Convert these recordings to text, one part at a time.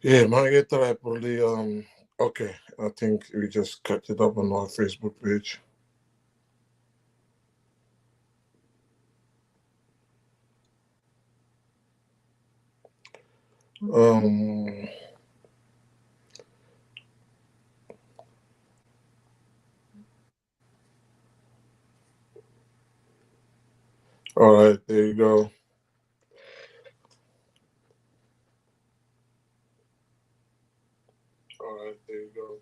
Yeah, my get try probably okay. I think we just cut it up on our Facebook page. Um all right, there you go. All right, there you go.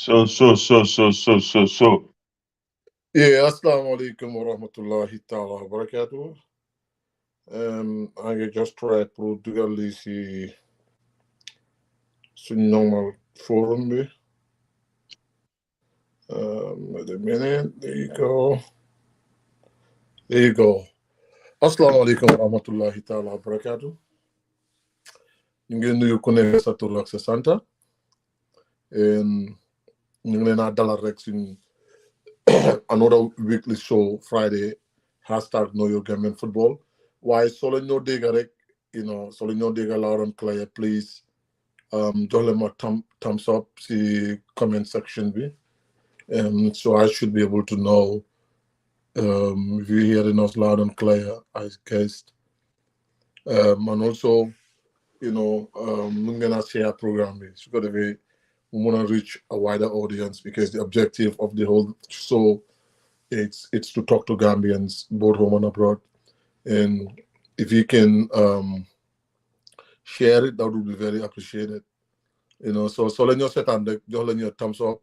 So. Yeah, assalamu alaikum wa rahmatullahi ta'ala wa barakatuh. I ngi just try pour dugal li suñ normal forum bi. Wait a minute. There you go. There you go. Assalamu alaikum wa rahmatullahi ta'ala wa barakatuh. Ñu ngi nuyu ku nekk sa tur ak sa santa. Ñu ngi leen a dalal rek suñ another weekly show Friday hashtag Know Your Gambian Football. Waaye soo leen ñoo dégg rek, soo leen ñoo dégg loud and clear, please jox leen ma thumbs up si comment section bi. So I should be able to know if you're hearing us loud and clear, I guess. And also, we're gonna share program. It's got to be we want to reach a wider audience because the objective of the whole show it's to talk to Gambians both home and abroad. And if you can share it, that would be very appreciated. So let your set and just let your thumbs up.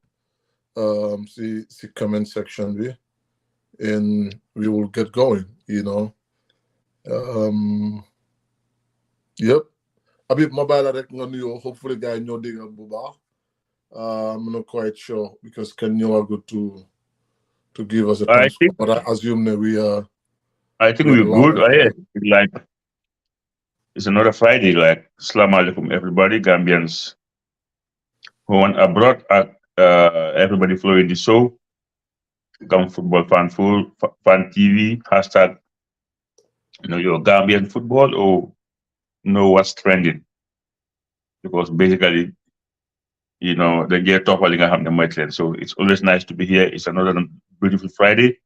See comment section be, and we will get going. Um, yep. Abi mobile rek nga nuyo. Hopefully guys ñoo dégg bu baax. I'm not quite sure because can you are good to give us a I thumbs up, think but I assume that I think we are we're loud good. and clear. Yeah. Like it's another Friday. Like Assalamu alaikum everybody, Gambians who want abroad. Everybody following the show. Come football fan full fan TV hashtag. Your Gambian football or know what's trending because basically the get top nga xam ne mooy trend. So it's always nice to be here. It's another beautiful Friday.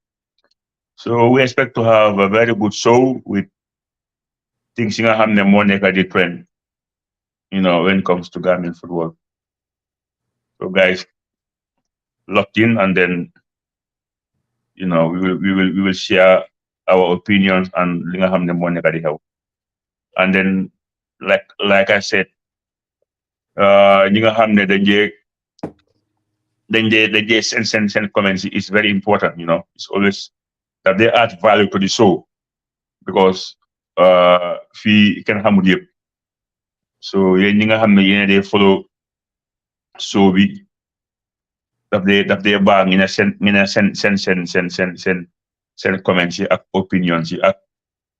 So we expect to have a very good show with things yi nga xam ne moo nekk di trend. When it comes to Gambian football. So guys, locked in, and then we will share our opinions and li nga xam ne moo nekk di xew. And then like I said, ñi nga xam ne dañ dee send comments is very important. It's always that they add value to the show because fii kenn xamul yëpp. So yéen ñi nga xam ne yéen a dee follow show bi daf dee baax ngeen a seen comments yi ak opinions yi ak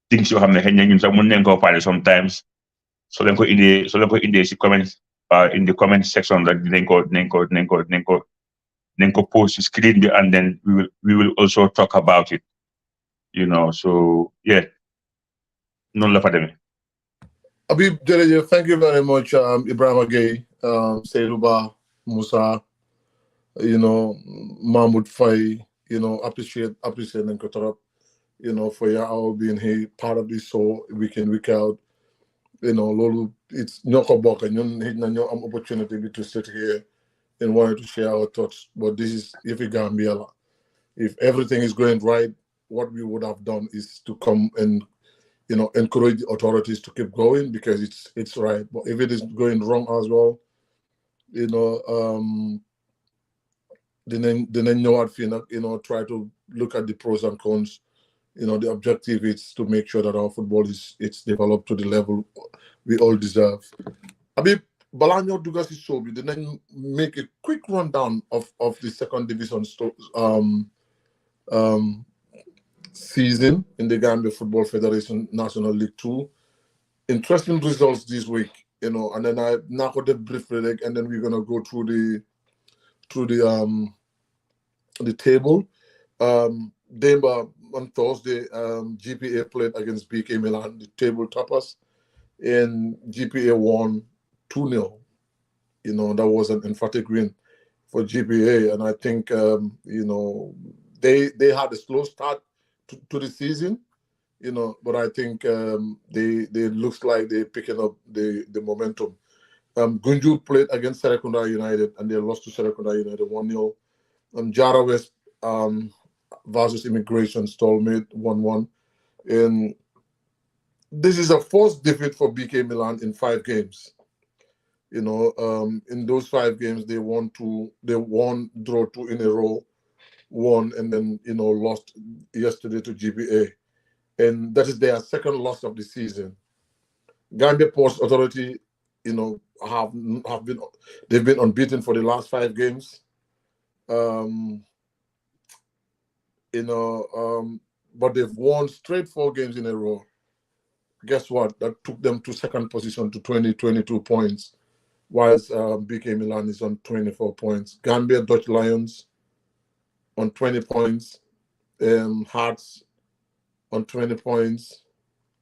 things yoo xam ne xëy na ñun sax mën nañ koo parler sometimes soo leen ko indee si comments in the comment section rek dinañ ko post si screen bi, and then we will also talk about it. So yeah, noonu la fa demee. Abi Dereje, thank you very much, Ibrahim Gay, Seiruba, Musa, Mahmoud Fay, appreciate and Kotorop, for your hour being here, part of this show, week in, week out. Lolu, it's Nyoko Boka, no opportunity to sit here and wanted to share our thoughts. But this is Ifi Gambia. If everything is going right, what we would have done is to come and encourage the authorities to keep going because it's right. But if it is going wrong as well, you know, then know what try to look at the pros and cons the objective is to make sure that our football is it's developed to the level we all deserve. Habib, balaa ñoo dugga si show bi dinañ make a quick rundown of the second division season in the Gambia Football Federation National League 2. Interesting results this week, and then I knock out the briefly, and then we're gonna go through the table. Demba on Thursday, GPA played against BK Milan, the table toppers, and GPA won 2-0. That was an emphatic win for GPA, and I think they had a slow start to the season, but I think they looks like they're picking up the momentum. Gunjur played against Serekunda United and they lost to Serekunda United 1-0. Jara West versus Immigration Stalemate 1-1. And this is a first defeat for BK Milan in 5 games. In those 5 games they won 2, draw 2 in a row, won, and then lost yesterday to GPA. And that is their second loss of the season. Gambia Ports Authority, they've been unbeaten for the last 5 games. But they've won straight 4 games in a row. Guess what? That took them to second position to 22 points, whilst BK Milan is on 24 points. Gambia Dutch Lions on 20 points. Hearts on 20 points.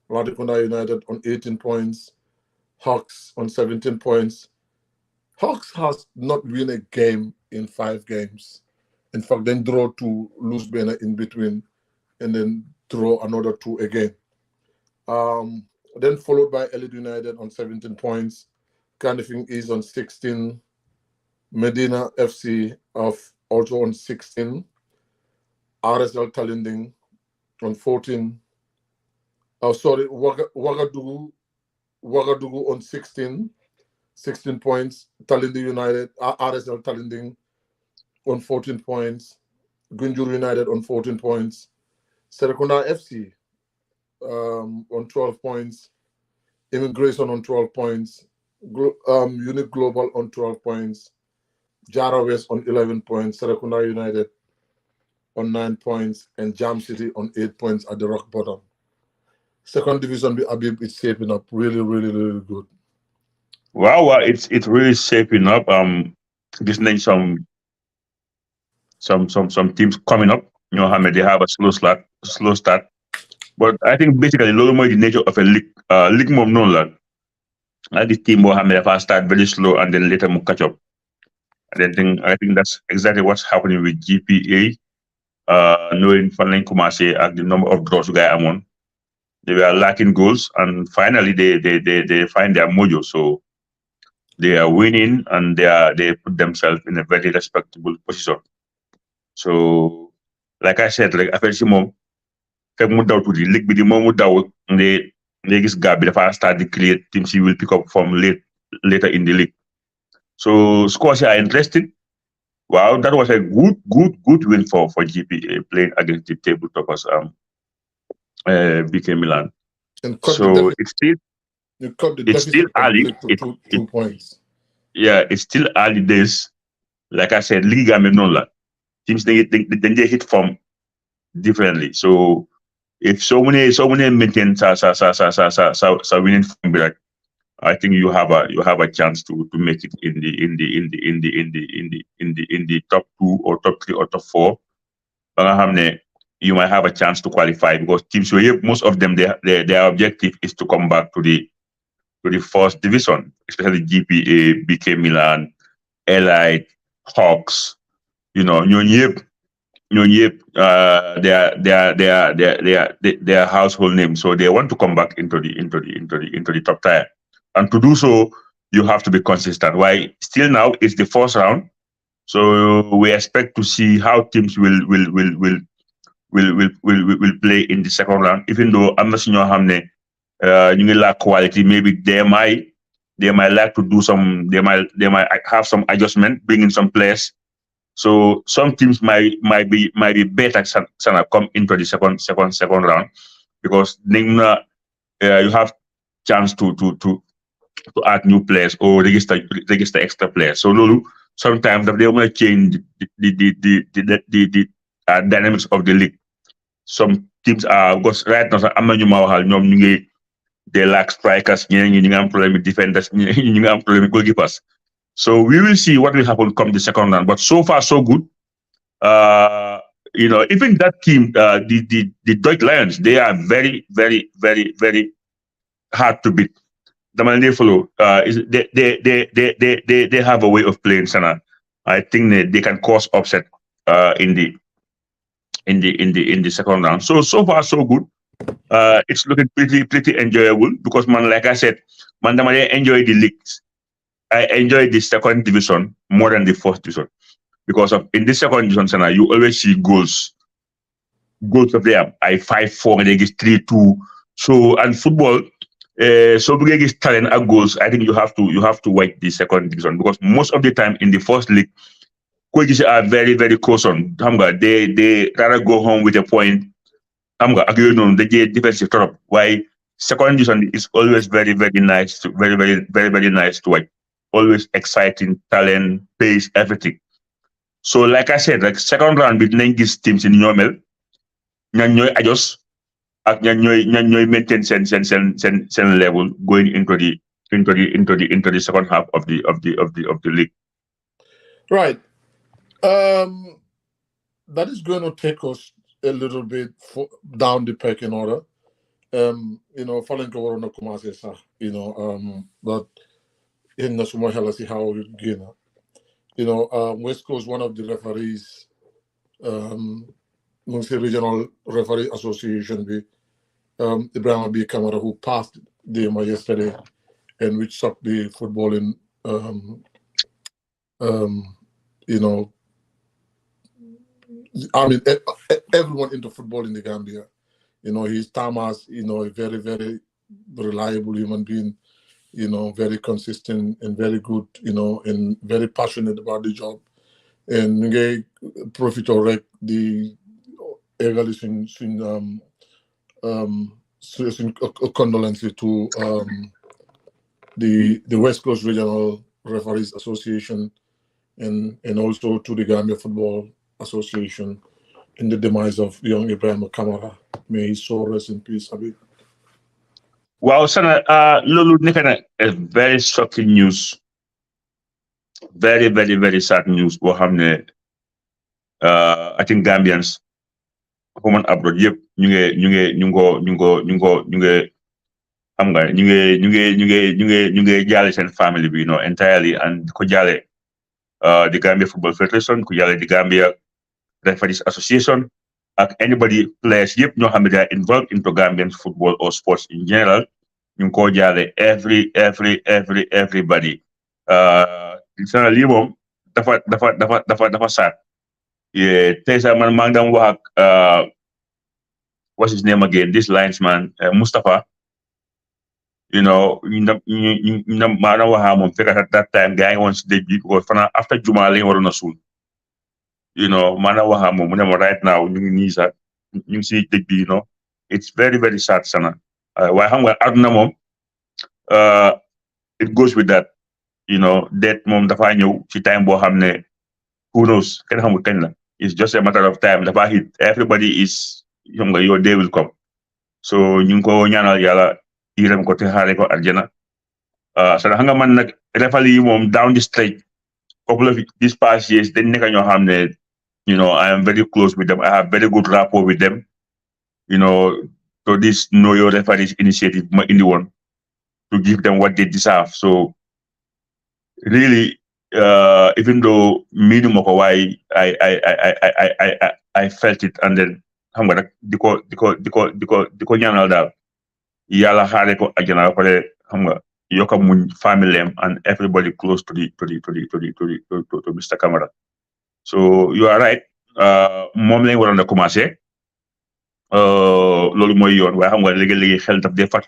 Latrikunda United on 18 points. Hawks on 17 points. Hawks has not won a game in 5 games. In fact, then draw 2, lose Bena in between, and then draw another 2 again. Then followed by Elite United on 17 points. Canifing is on 16. Medina FC also on 16. RSL Talinding on 14. Ouagadougou on 16 points. Talinding United, RSL Talinding on 14 points. Gunjur United on 14 points. Serekunda FC on 12 points. Immigration on 12 points. Unique Global on 12 points. Jara West on 11 points. Serekunda United on 9 points. And Jam City on 8 points at the rock bottom. Second division, Habib, it's shaping up really, really, really good. Wow, it's really shaping up. This names some teams coming up. They have a slow start. But I think basically loolu mooy the nature of a league. League moom noonu la. Like this team dafa start very slow and then later mu catch up. I think that's exactly what's happening with GPA. Knowing fan lañ commencé ak the number of draws guy amoon. They were lacking goals, and finally they find their mojo. So they are winning, and they put themselves in a very respectable position. So, like I said, like affaire si moom fekk mu daw tuuti league bi di moom mu daw they gis gap bi dafa start to create teams will pick up from later in the league. So scores are interesting. Wow, that was a good win for GPA playing against the table toppers BK Milan. So it's still early. Two points. Yeah, it's still early days. Like I said, Liga Menola teams they hit from differently. So if so many maintain winning from back, I think you have a chance to make it in the top 2 or top 3 or top 4. You might have a chance to qualify because teams most of them their objective is to come back to the first division, especially GPA, BK Milan, Elite, Hawks. Ñooñu yëpp they are household names, so they want to come back into the top tier. And to do so, you have to be consistent. Why? Still now it's the first round, so we expect to see how teams will play in the second round. Even though I'm not sure how many quality, maybe they might like to do some. They might have some adjustment, bring in some players So some teams might be better sana come into the second round because then you have chance to add new players or register extra players. So Lulu, sometimes they want to change the dynamics of the league. Some teams are because right now am na ñu ma waxal ñoom ñu ngi they lack strikers, ñeneen ñi ñu ngi am problème with defenders, ñeneen ñi ñu ngi am problème with goalkeepers. So we will see what will happen come the second round. But so far so good. Even that team, the Dutch Lions, they are very, very, very, very hard to beat. The man they follow, they have a way of playing Sana. I think they can cause upset in the second round. So far so good. It's looking pretty enjoyable because man, like I said, man, I enjoy the leagues. I enjoy the second division more than the first division because in the second division, Sana, you always see goals. Goals of them, I 5-4, they get 3-2. So and football. So big is talent and goals. I think you have to wait the second division because most of the time in the first league, coaches are very very close on. They rather go home with a point. They get defensive top. Why second division is always very very nice, very nice to watch. Always exciting, talent, pace, everything. So like I said, like second round between these teams in normal, ñan adjust. Ak ñooy maintain sen level going into the second half of the league. Right. That is going to take us a little bit down the pecking order. Following Corona Kumasi, but in the Suma Helasi how West Coast, one of the referees, Munsi Regional Referee Association, Ibrahim B. Kamara, who passed the EMA yesterday and which sucked the footballing, everyone into football in the Gambia. He's Thomas, a very, very reliable human being, very consistent and very good, and very passionate about the job. And Nge Profit Orek, the condolences to the West Coast Regional Referees Association and also to the Gambia Football Association in the demise of young Ibrahim Kamara. May his soul rest in peace, Habib. Wow, Sana, Lulu, a very shocking news. Very, very, very sad news. I think Gambians, women abroad, yep, ñu ngi jaale seen family bi, entirely, and ko jaale the Gambia Football Federation, ko jaale the Gambia Referees Association, ak anybody players yep ñoo xam ne they are involved into Gambian football or sports in general, ñu ngi ko jaale everybody. Sana lii moom dafa sad. Tey sax man maa ngi doon wax ak what's his name again, this linesman Mustafa, maa doon wax moom fekk at that time gaa ngi woon si dëj bi because after Juma lañ waroon a suul, maa doon wax moom mu ne ma right now ñu ngi nii sax ñu ngi si dëj bi, it's very very sad, Sana. Waaye xam nga àdduna moom it goes with that, death moom dafa ñëw ci time boo xam ne who knows, kenn xamul kañ la. It's just a matter of time. Dafa hit. Everybody is, your day will come. So ñu ngi ko ñaanal yàlla yërëm ko te xaare ko àjjana. So xam nga man nag referee yi moom down the street couple of these past years dañ nekk ñoo xam ne I am very close with them. I have very good rapport with them. So this Know Your Referees initiative ma indi woon to give them what they deserve. So really, even though minimum why I felt it, and then xam nga rek di ko ñaanal daal yàlla xaare ko àjjana pare xam nga yokk a muñ family and everybody close to Mr. Kamara. So you are right, moom lañ waroon a commencé loolu mooy yoon, waaye xam nga léegi xel daf dee fat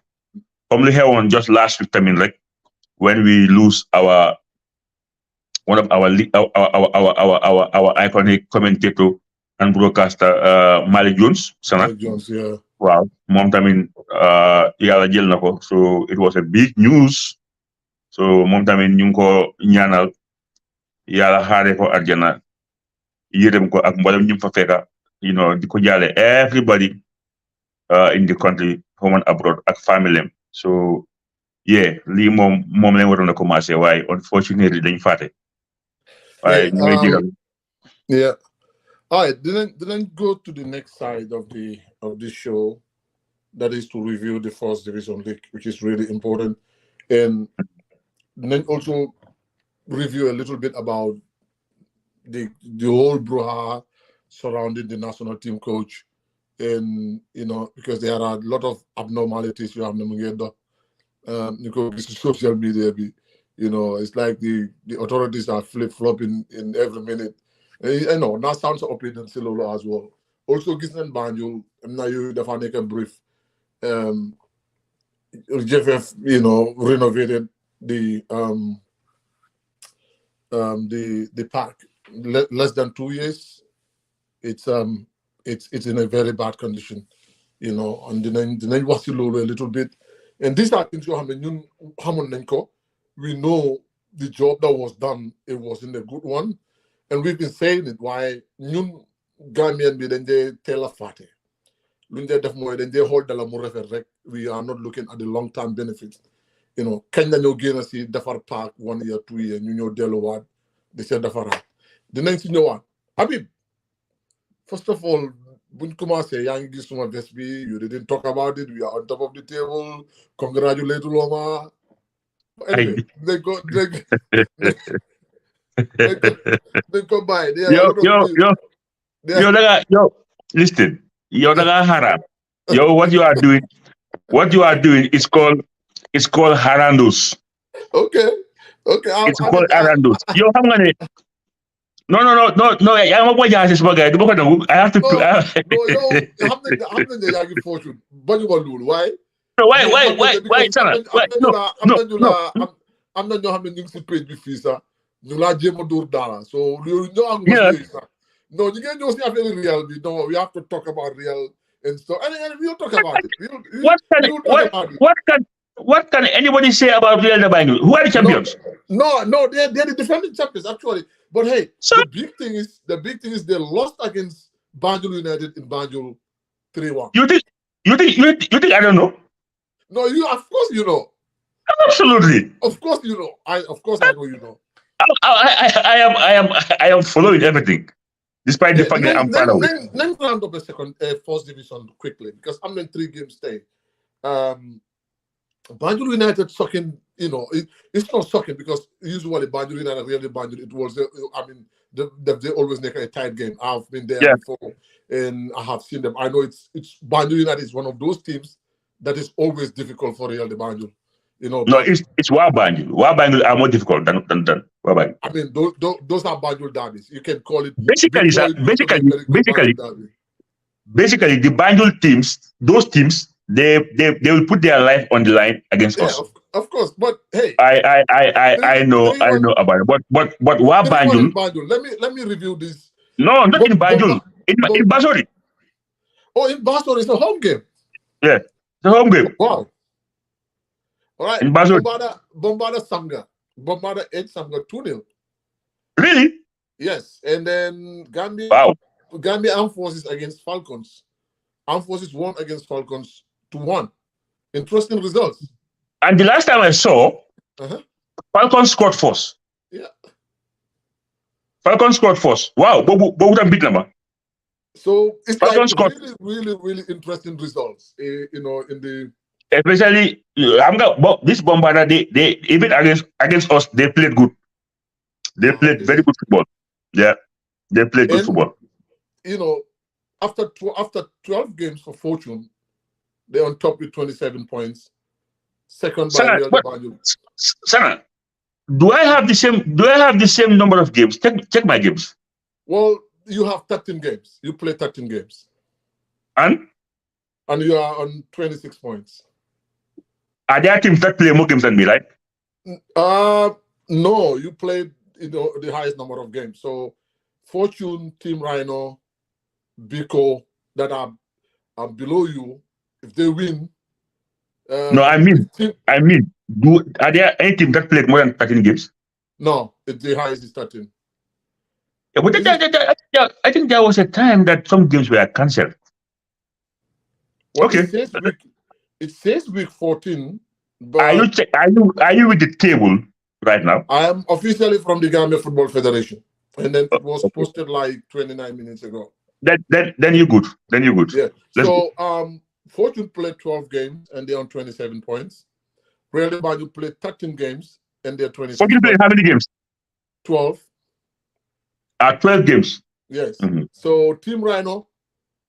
comme li xewoon just last week tamit rek when we lose our one of our our iconic commentator and broadcaster Malik Jones sana. Mike Jones, yeah. Wow, moom tamit yàlla jël na ko, so it was a big news. So moom tamit ñu ngi ko ñaanal yàlla xaare ko àjjana, yërëm ko ak mboolem ñu fa fekka, di ko jaale everybody in the country, home and abroad, ak family. So yeah, lii moom lañ waroon a commencé waaye unfortunately dañ fàtte. waaye ñu ngi jégal. Yeah. All right, then go to the next side of the show, that is to review the First Division League, which is really important, and then also review a little bit about the whole brouhaha surrounding the national team coach, and because there are a lot of abnormalities you have social media, it's like the authorities are flip-flopping in every minute. I know that sounds opinion Silolo as well. Also, Gisnan Banjul, now you definitely can brief. JFF, renovated the park less than 2 years. It's in a very bad condition, and then was a little bit. And these are things we know the job that was done, it wasn't a good one. And we've been saying it, why ñun Gambian bi dañ dee teel a fàtte luñ dee def mooy dañ dee xool dala mu rafet rek. We are not looking at the long term benefits. Kañ la ñoo génn si defar park 1 year 2 year ñu ñëw delluwaat di see defaraat dinañ si ñëwaat. Habib, first of all, buñ commencé yaa ngi gis suma veste bi, you didn't talk about it, we are on top of the table, congratulate Loma. Anyway, they go by. Listen, haram. What you are doing is called harandos. Okay. It's called harandos. Xam nga ne. No. Yaa ma ko jaxase suma gars du ma ko nangu. I have to. No, yow xam nañ ne yaa ngi fortune bañu ma loolu waaye. Why, Sana? am na ñoo xam ne ñu ngi si page bi fii sax ñu laa jéem a dóor daala so loolu ñoo am sax non ñu ngeen ñëw si affaire real bi. No, we have to talk about real and stuff, and we'll talk about it. What can anybody say about Real de Banjul? Who are the champions? No, they're the defending champions actually. But hey, the big thing is they lost against Banjul United in Banjul 3-1. You think I don't know? No, of course you know. Absolutely. Of course you know. I know you know. I am following everything, despite the fact that I'm far away. Let me round up the second First Division quickly because I'm in 3 games stay. Banjul United sucking. It's not sucking because usually Banjul United really Banjul. It was. They always make a tight game. I've been there before, and I have seen them. I know it's Banjul United is one of those teams that is always difficult for Real de Banjul. No, it's Wa Banjul. Wa Banjul are more difficult than Wa Banjul. I mean, those are Banjul derbies. You can call it basically the Banjul teams. Those teams they will put their life on the line against us. Of course, but hey, I know about it. But Wa Banjul. Let me review this. No, not in Banjul. In Basori. Oh, in Basori, it's a home game. Yeah, it's a home game. Wow. All right. In Basel. Bombada Samga 2-0. Really? Yes. And then Gambia Armed Forces against Falcons. Armed Forces won against Falcons 2-1. Interesting results. And the last time I saw, Falcons scored first. Yeah. Falcons scored first. Wow. But beat number. So it's Falcons like really interesting results. In the especially this Bombada, they even against us, they played good. They played very good football. Yeah, they played good football. After 12 games for Fortune, they're on top with 27 points. Second by Real de Banjul. Sana, do I have the same number of games? Check my games. Well, you have 13 games. You play 13 games. And you are on 26 points. Are there teams that play more games than me, right? No, you played the highest number of games. So Fortune, Team Rhino, Biko that are below you, if they win. No, I mean, are there any team that played more than 13 games? No, the highest is 13. Yeah, but I think there was a time that some games were cancelled. Well, Okay. It says week 14. But are you with the table right now? I am officially from the Gambia Football Federation, and then it was posted like 29 minutes ago. Then you're good. Then you're good. Yeah. So Fortune played 12 games and they're on 27 points. Real Banjul played 13 games and they're 26 Fortune played how many games? 12. 12 games. Yes. Mm-hmm. So Team Rhino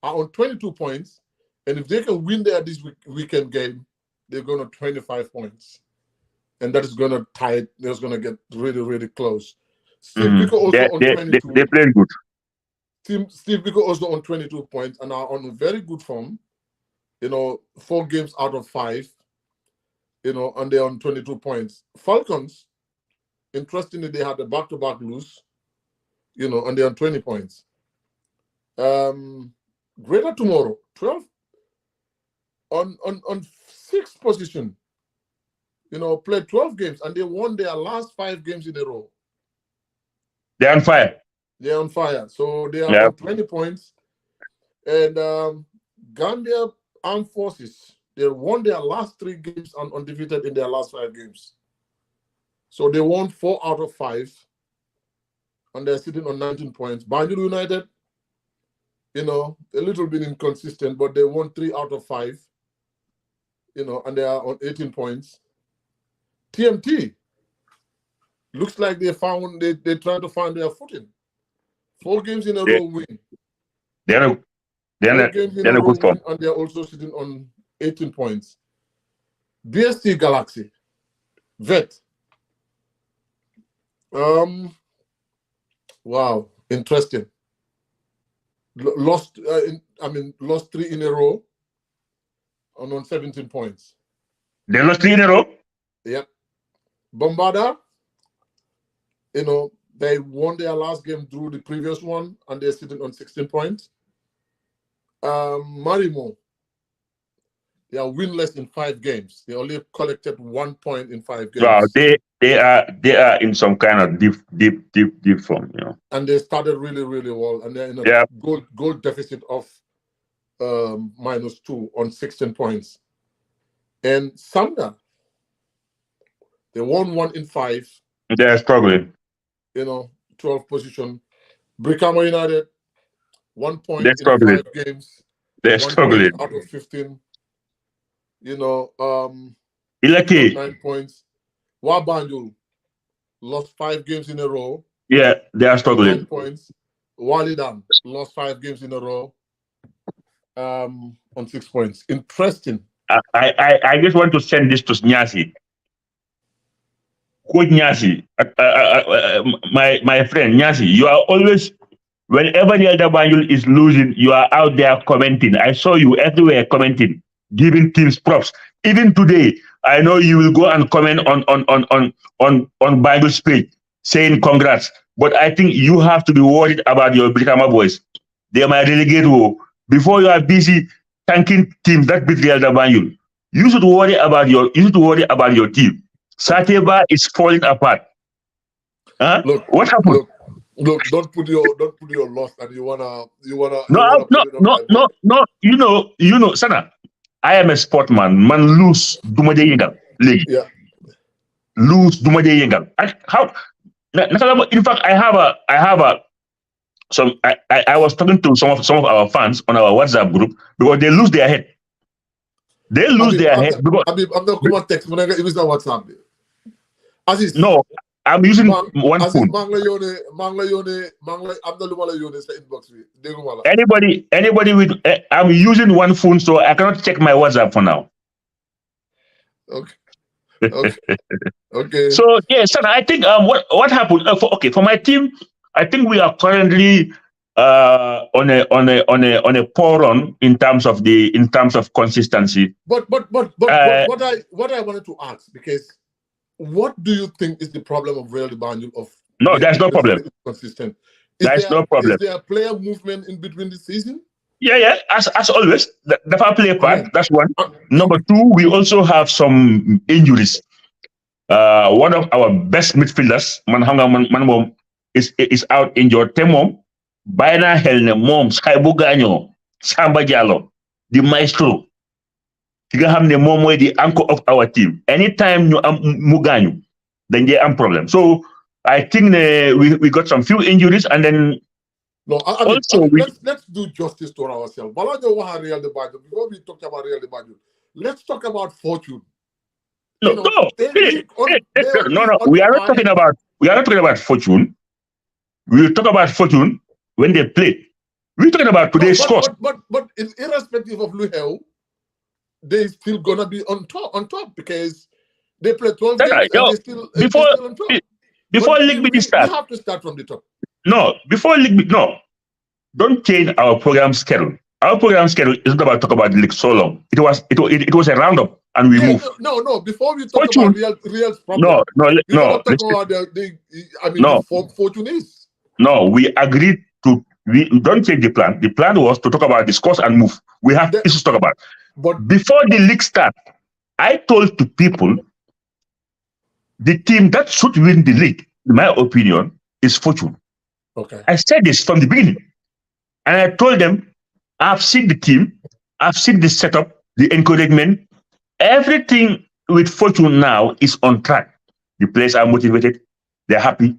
are on 22 points, and if they can win their this weekend game, they're going to 25 points, and that is going to tie it. It's going to get really, really close. Steve Biko also on 22. They're playing good. Steve Biko also on 22 points and are on very good form. 4 games out of 5. And they're on 22 points. Falcons, interestingly, they had a back-to-back lose. And they're on 20 points. Greater Tomorrow, 12 on 6th position. Played 12 games and they won their last 5 games in a row. They're on fire. They're on fire. So they are on 20 points. And Gambia Armed Forces, they won their last 3 games and undefeated in their last 5 games. So they won 4 out of 5. And they're sitting on 19 points. Banjul United, a little bit inconsistent, but they won 3 out of 5, and they are on 18 points. TMT, looks like they're trying to find their footing. 4 games in a row win. They're a good form. And they're also sitting on 18 points. BST Galaxy, Vet. Wow, interesting. Lost 3 in a row and on 17 points. They lost 3 in a row? Yep. Bombarda, they won their last game through the previous one and they're sitting on 16 points. Marimo, they are winless in 5 games. They only collected 1 point in 5 games. Wow, they are in some kind of deep form, And they started really, really well, and they're in a goal deficit of -2 on 16 points. And Samda, they won 1 in 5. They're struggling. 12th position. Brikama United, 1 point in 5 games. They're struggling. Out of 15. Ilaki, 9 points. Wabanjul lost 5 games in a row. Yeah, they are struggling. 9 points. Walidan lost 5 games in a row. On 6 points. Interesting. I just want to send this to Nyasi. Coach Nyasi, my friend Nyasi, you are always, whenever the Elder Banjul is losing, you are out there commenting. I saw you everywhere commenting, giving teams props. Even today, I know you will go and comment on Banjul's page, saying congrats. But I think you have to be worried about your Brikama boys. They might relegate war. Before you are busy thanking teams that beat the Elder Banjul, you should worry about your team. Sateba is falling apart. Huh? Look, what happened? Look, don't put your loss and you wanna. No. You know, Sana. I am a sportman. Man, lose dumaje yengal. Yeah. Lose dumaje yengal. How? In fact, I was talking to some of our fans on our WhatsApp group because they lose their head. They lose their head because I'm not going to text when I get WhatsApp. Aziz, no, I'm using one phone. Anybody with I'm using one phone, so I cannot check my WhatsApp for now. Okay. So yes, I think what happened for my team, I think we are currently on a poor run in terms of consistency. But what I wanted to ask, because what do you think is the problem of Real Banjul of No, there's no problem. Consistent. There's no problem. Is there a player movement in between the season? Yeah. As always, the fair play part. That's one. Uh, Number two, we also have some injuries. One of our best midfielders, man is out injured. Temom, Baina Helne, Mom, Skybu Ganyo, Samba Diallo, the maestro. Ki nga xam ne moom mooy the anchor of our team. Anytime ñu am mu gaañu, dañ dee am problem. So I think we got some few injuries, and then no. Let's do justice to ourselves. Balajo waha Real de Bajo. Before we talk about Real de Bajo, let's talk about Fortune. No. We are not talking about Fortune. We will talk about Fortune when they play. We're talking about today's scores. But irrespective of Luhel, they're still gonna be on top because they play 12 games and they're still on top. Before League B start, we have to start from the top. No, before League B, no. Don't change our program schedule. Our program schedule is not about talk about the league so long. It was a roundup, and we move. No. Before we talk about Real's problem, Fortune is. No, we agreed to. We don't change the plan. The plan was to talk about the scores and move. We have issues to talk about. But before the league start, I told to people the team that should win the league, in my opinion, is Fortune. Okay. I said this from the beginning. And I told them, I've seen the team, I've seen the setup, the encouragement. Everything with Fortune now is on track. The players are motivated, they're happy,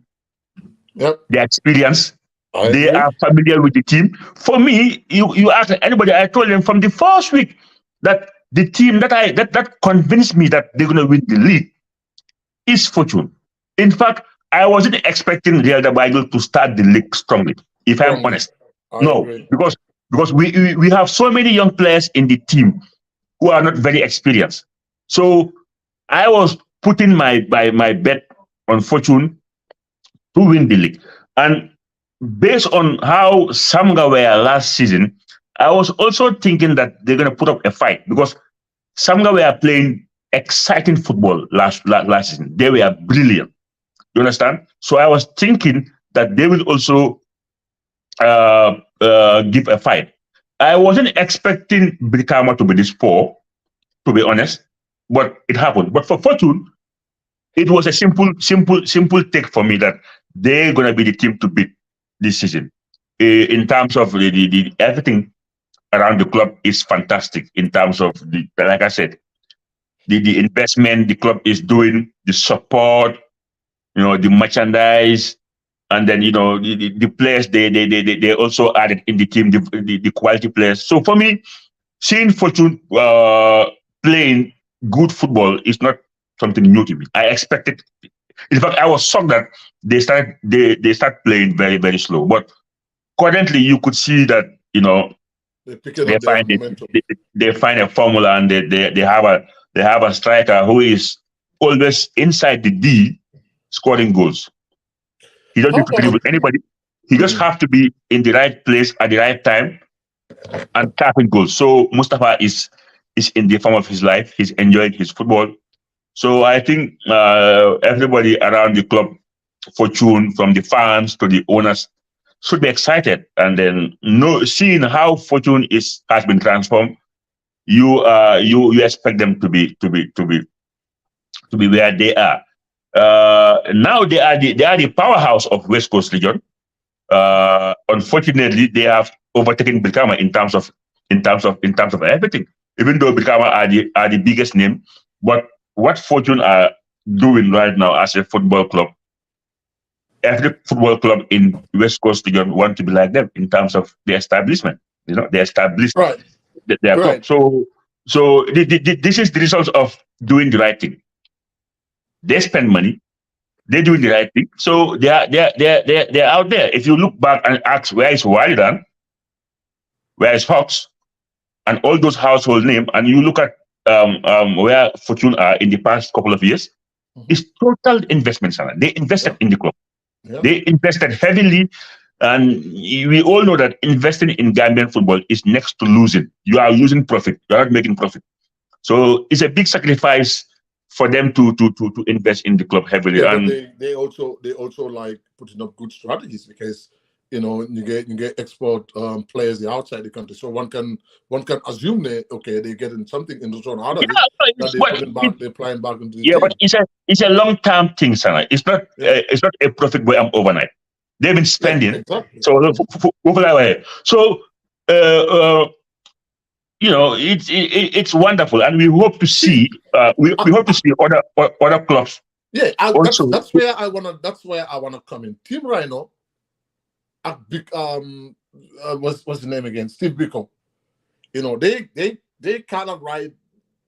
they're experienced, they are familiar with the team. For me, you ask anybody, I told them from the first week that the team that convinced me that they're gonna win the league is Fortune. In fact, I wasn't expecting Real de Bajo to start the league strongly, if I'm honest. Because we have so many young players in the team who are not very experienced. So I was putting my bet on Fortune to win the league. And based on how Samga were last season, I was also thinking that they're going to put up a fight because Samga were playing exciting football last season. They were brilliant. You understand? So I was thinking that they will also give a fight. I wasn't expecting Brikama to be this poor, to be honest, but it happened. But for Fortune, it was a simple take for me that they're gonna be the team to beat this season. In terms of the everything around the club is fantastic. In terms of like I said, the investment the club is doing, the support, the merchandise. And then the players they also added in the team the quality players. So for me, seeing Fortune playing good football is not something new to me. I expected. In fact, I was shocked that they start playing very, very slow. But currently, you could see that they find a formula and they have a striker who is always inside the D scoring goals. He doesn't need to dribble anybody. He just have to be in the right place at the right time and tapping goals. So Mustafa is in the form of his life. He's enjoying his football. So I think everybody around the club, Fortune, from the fans to the owners, should be excited. And then seeing how Fortune has been transformed, you expect them to be where they are. Now they are the powerhouse of West Coast region. Unfortunately, they have overtaken Brikama in terms of everything. Even though Brikama are the biggest name, but what Fortune are doing right now as a football club, every football club in West Coast region want to be like them in terms of the establishment. They established their club. So this is the result of doing the right thing. They spend money, they're doing the right thing. So they're out there. If you look back and ask where is Walidan, where is Hawks, and all those household names, and you look at where Fortune are in the past couple of years, it's total investment. They invested in the club. Yeah. They invested heavily, and we all know that investing in Gambian football is next to losing. You are losing profit. You are not making profit. So it's a big sacrifice for them to invest in the club heavily. Yeah, and but they also like putting up good strategies because you get export players outside the country, so one can assume they're getting something in return out of it that they're applying back into the yeah, but team. it's a long term thing, Sana. It's not Yeah, it's not a profit by overnight. They've been yeah, spending. exactly. So so it's wonderful, and we hope to See, see we hope to see other clubs yeah, also. that's where I wanna come in. Team Rhino at big what's the name again? Steve Biko. They kind of right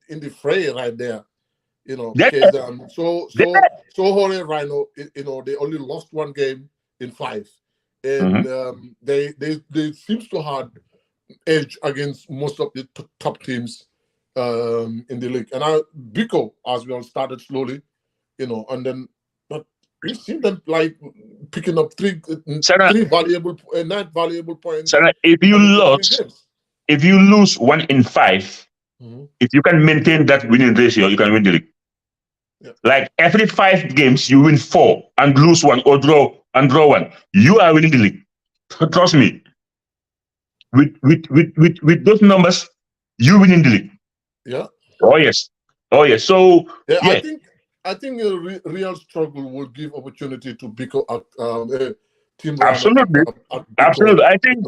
in the fray right there. That, Because that, Hore Rhino, they only lost one game in 5, and Mhm. they seems to have edge against most of the top teams in the league. And Biko as well started slowly, and then but we see them like picking up Sarah, not valuable points Sarah, coming to 3 games. if you lose 1 in 5, Mhm. if you can maintain that winning ratio, you can win the league. Yeah. Like every 5 games, you win 4 and lose 1 or draw 1, you are winning the league. Trust me. With those numbers, you win in the league. Yeah. Oh yes. Oh yes. So Yeah, yeah, I think a real struggle will give opportunity to Biko Team Rhino absolutely, at Biko, absolutely. I think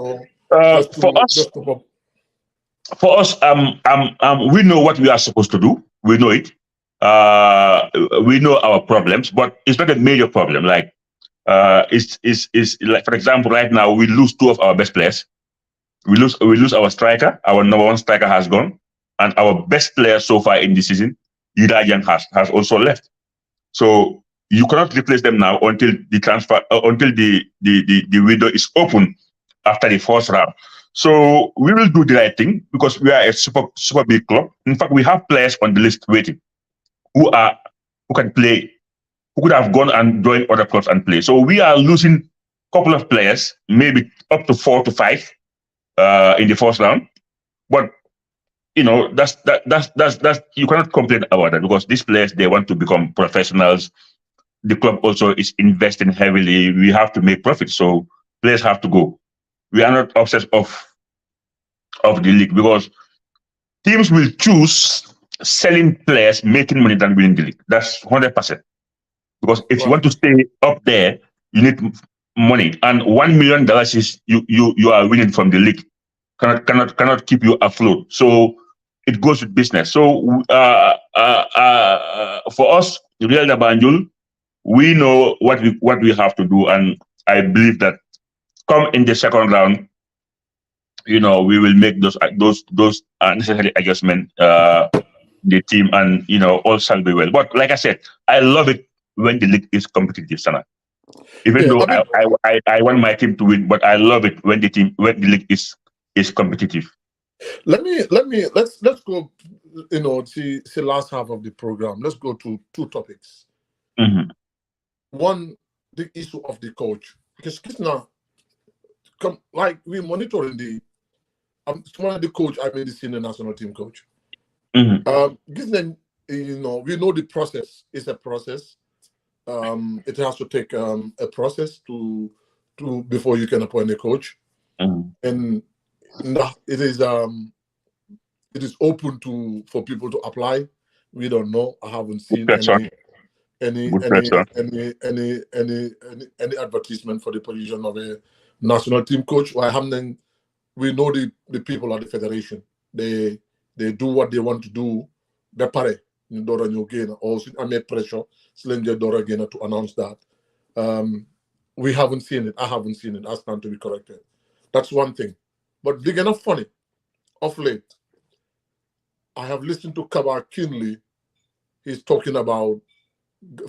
just for to us, pop. we know what we are supposed to do. We know it. We know our problems, but it's not a major problem. Like it's like, for example, right now we lose 2 of our best players. We lose our striker. Our number 1 striker has gone, and our best player so far in this season, Yudajan, has also left. So you cannot replace them now until the transfer until the window is open after the first round. So we will do the right thing because we are a super big club. In fact, we have players on the list waiting who can play, who could have gone and joined other clubs and play. So we are losing a couple of players, maybe up to 4 to 5 in the first round. But that's you cannot complain about that because these players, they want to become professionals. The club also is investing heavily. We have to make profit, so players have to go. We are not obsessed of the league because teams will choose selling players, making money than winning the league. That's 100%. Because if you Right. want to stay up there, you need money, and $1 million is you are winning from the league cannot keep you afloat. So it goes with business. So for us, Real de Banjul, we know what we have to do, and I believe that come in the second round, we will make those necessary adjustments. The team, and all shall be well. But like I said, I love it when the league is competitive, Sana. Even Yeah, though I mean, I want my team to win, but I love it when the league is competitive. let's go. See last half of the program. Let's go to 2 topics. Mm-hmm. One, the issue of the coach, because Kisna, like we monitoring the coach. I mean, the senior national team coach. Mm-hmm. Kisna, we know the process is a process. It has to take a process to before you can appoint a coach, Mm-hmm. and it is open for people to apply. We don't know. I haven't seen Good person. any advertisement for the position of a national team coach. We know the people at the federation. They do what they want to do. Bepare Dora Nyogena or I make pressure Slender Dora Gena to announce that. We haven't seen it. I haven't seen it. I stand to be corrected. That's one thing. But big enough funny. Of late, I have listened to Kabar Kinley. He's talking about,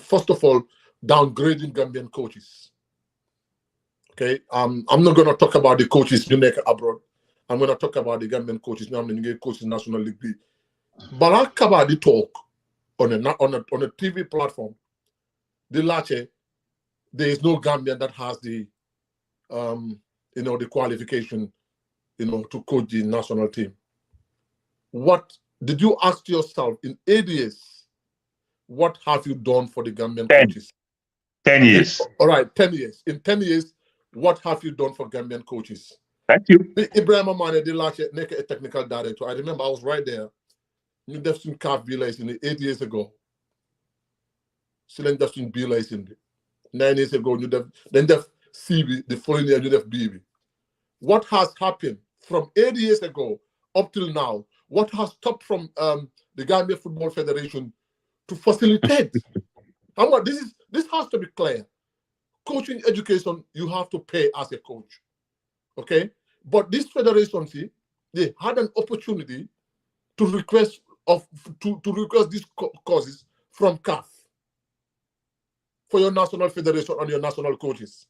first of all, downgrading Gambian coaches. Okay, I'm not going to talk about the coaches you make abroad. I'm going to talk about the Gambian coaches. Now I'm going to get coaches in National League B. But I cover the talk on a TV platform. The lache, there is no Gambian that has the the qualification, to coach the national team. What did you ask yourself in 8 years? what have you done for the Gambian 10. coaches? 10 years. All right, 10 years. In 10 years, what have you done for Gambian coaches? Thank you. Ibrahim Amane did last year, make a technical director. I remember I was right there. You def some calf B-Lice in 8 years ago. Still def some B-Lice in 9 years ago. Then def CB, the following year, you def BB. What has happened from 8 years ago up till now? What has stopped from the Gambia Football Federation to facilitate? This has to be clear. Coaching education, you have to pay as a coach. Okay? But this federation, see, they had an opportunity to request these courses from CAF for your national federation and your national coaches.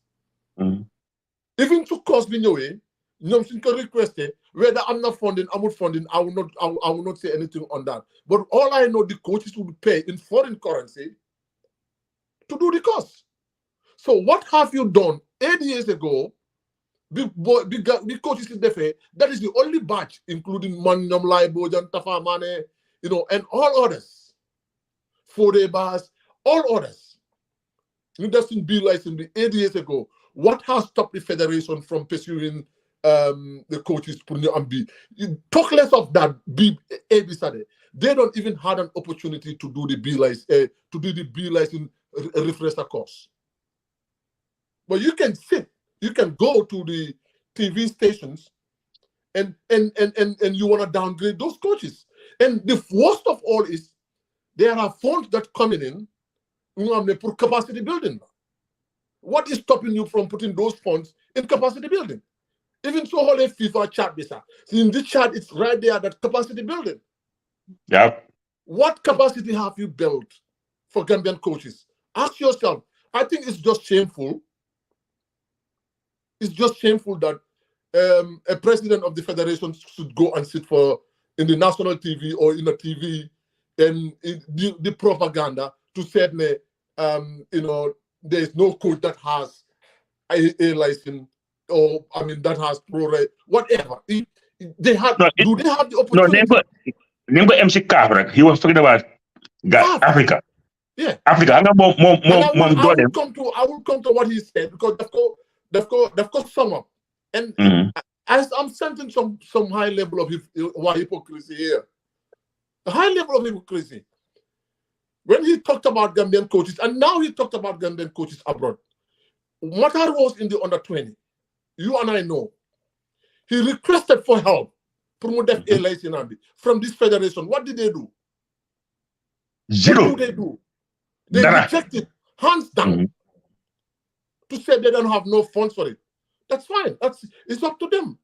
Mm-hmm. Even to cost me way, you can request it. Whether I'm not funding, I will not say anything on that. But all I know, the coaches will pay in foreign currency to do the course. So what have you done 8 years ago? Big coaches in the that is the only batch, including Manyam Laibo, Jan Tafa Mane, and all others. Fode Bas, all others. You just in B-Lice 8 years ago. What has stopped the federation from pursuing the coaches? Talk less of that. They don't even have an opportunity to do the B-Lice, in refresher course. But you can go to the TV stations and you want to downgrade those coaches. And the worst of all is there are funds that coming in for capacity building. What is stopping you from putting those funds in capacity building? Even so, whole FIFA chat, see in this chat, it's right there, that capacity building. Yeah. What capacity have you built for Gambian coaches? Ask yourself. I think it's just shameful. It's just shameful that a president of the federation should go and sit in the national TV or in a TV and the propaganda to say, there's no coach that has a license or that has pro right, whatever. Do they have the opportunity? No, MC Kavrak, he was talking about Africa. Yeah, Africa. I will come to what he said because they've got some up, and I'm sensing some high level of hypocrisy here. A high level of hypocrisy. When he talked about Gambian coaches, and now he talked about Gambian coaches abroad. Matar was in the under-20. You and I know. He requested for help from this federation. What did they do? Zero. What do they do? They rejected hands down to say they don't have no funds for it. That's fine. It's up to them.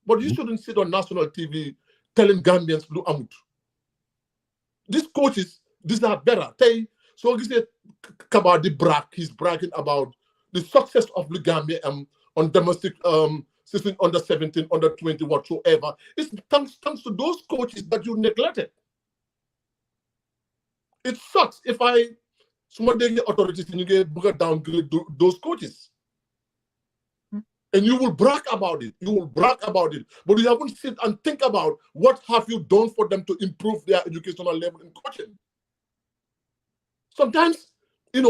But you shouldn't sit on national TV telling Gambians to do amut. These coaches, these are better. So he said about the brag. He's bragging about the success of the Gambia on domestic system under 17, under 20, whatsoever. It's thanks to those coaches that you neglected. It sucks if some of the authorities and you get downgrade those coaches. And you will brag about it. But you haven't sit and think about what have you done for them to improve their educational level in coaching. Sometimes, we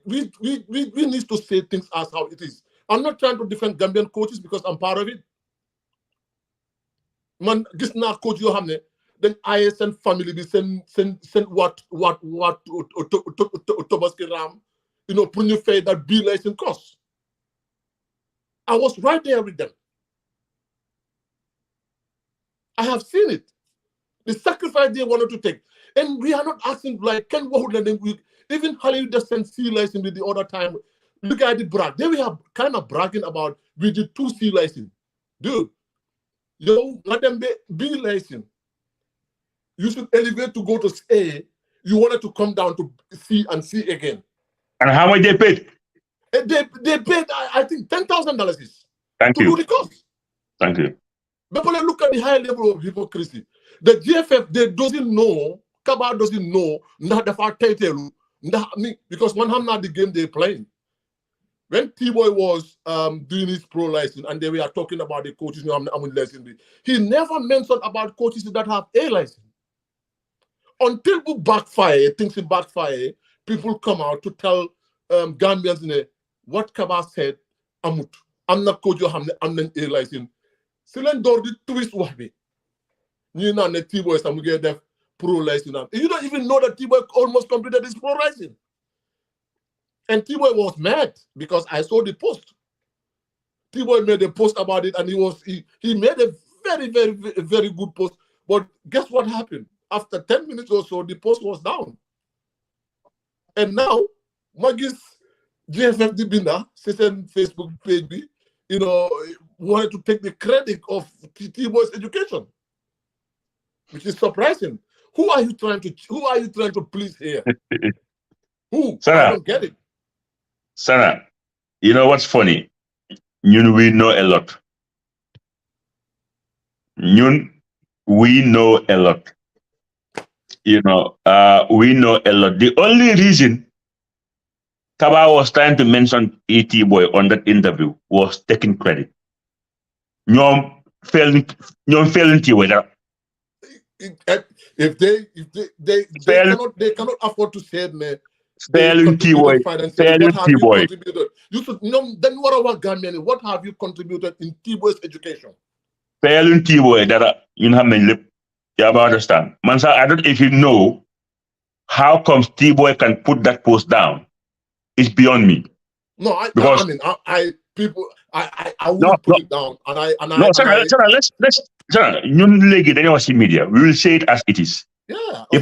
need to say things as how it is. I'm not trying to defend Gambian coaches because I'm part of it. Man, this na coach you have then ISN family be send what Tobaski Ram, put you pay that B-Lice cost. I was right there with them. I have seen it. The sacrifice they wanted to take. And we are not asking like Ken Woodland and even Hollywood just sent C-Lice with the other time. Look at the brag. They were kind of bragging about we did 2 C-Lice. Dude, let them be B-Lice. You should elevate to go to A. You wanted to come down to C and C again. And how much they paid? They paid, I think, $10,000 Thank to you. do the course. Thank you. But when I look at the high level of hypocrisy, the GFF, they doesn't know, Kaba doesn't know, because one have not the game they're playing. When T-Boy was doing his pro license and they were talking about the coaches, he never mentioned about coaches that have A license. until we backfire, things will backfire, people come out to tell Gambians what Kaba said, amut. I'm not coach you hamne am nañ a license. Si leen door di twist wax bi. Ñi naan ne T-Boy sax mu ngi def pro license. You don't even know that T-Boy almost completed his pro license. And T-Boy was mad because I saw the post. T-Boy made a post about it, and he made a very, very, very good post. But guess what happened? After 10 minutes or so, the post was down. And now, Magis GFF Dibina, Sisen Facebook page, wanted to take the credit of T-Boy's education, which is surprising. Who are you trying to please here? Who? Sarah, I don't get it. Sarah, you know what's funny? We know a lot. We know a lot. We know a lot. The only reason Kaba was trying to mention T-Boy on that interview was taking credit. Ñoom failing T-Boy. If they cannot afford to say it, Failing T-Boy. What have you contributed? You should then what Gambian, what have you contributed in T-Boy's education? Failing T-Boy that you understand. Mansa, I don't even know how comes T-Boy can put that post down. It's beyond me. No, I wouldn't put it down. Sarah, media. We will say it as it is. Yeah. If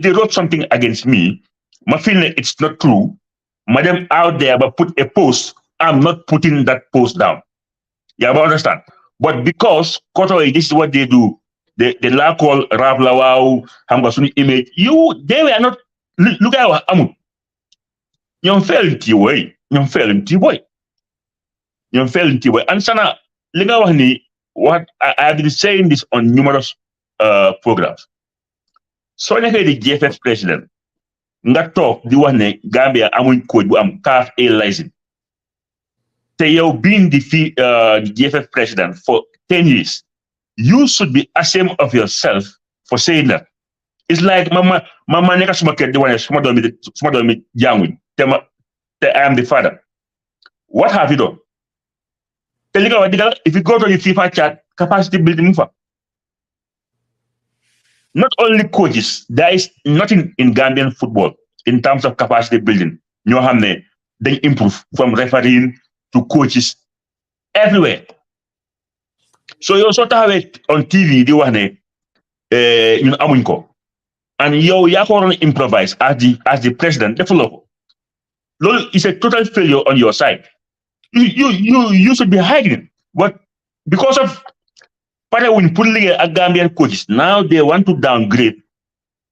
they wrote something against me, my feeling it's not true. Madam out there but put a post, I'm not putting that post down. You understand? But because Kotoy, this is what they do. They lack all Rab Lawau, Hambasuni image. They were not look at what Amu. You're failing T-Way. You're failing T-Boy. You're failing T-Way. And Sana, what I've been saying this on numerous programs. So the GFF president, nga talk the one Gambia amuñ coach bu am CAF A license. Te yow being the GFF president for 10 years, you should be ashamed of yourself for saying that. It's like mama neka suma kër di wane suma doomi jànguñ te I am the father. What have you done? If you go to the FIFA chat, capacity building. Not only coaches, there is nothing in Gambian football in terms of capacity building. They improve from refereeing to coaches everywhere. So you also have it on TV, amunko. And you can improvise as the president. It's a total failure on your side. You should be hiding, but because of when pulling a Gambian coaches, now they want to downgrade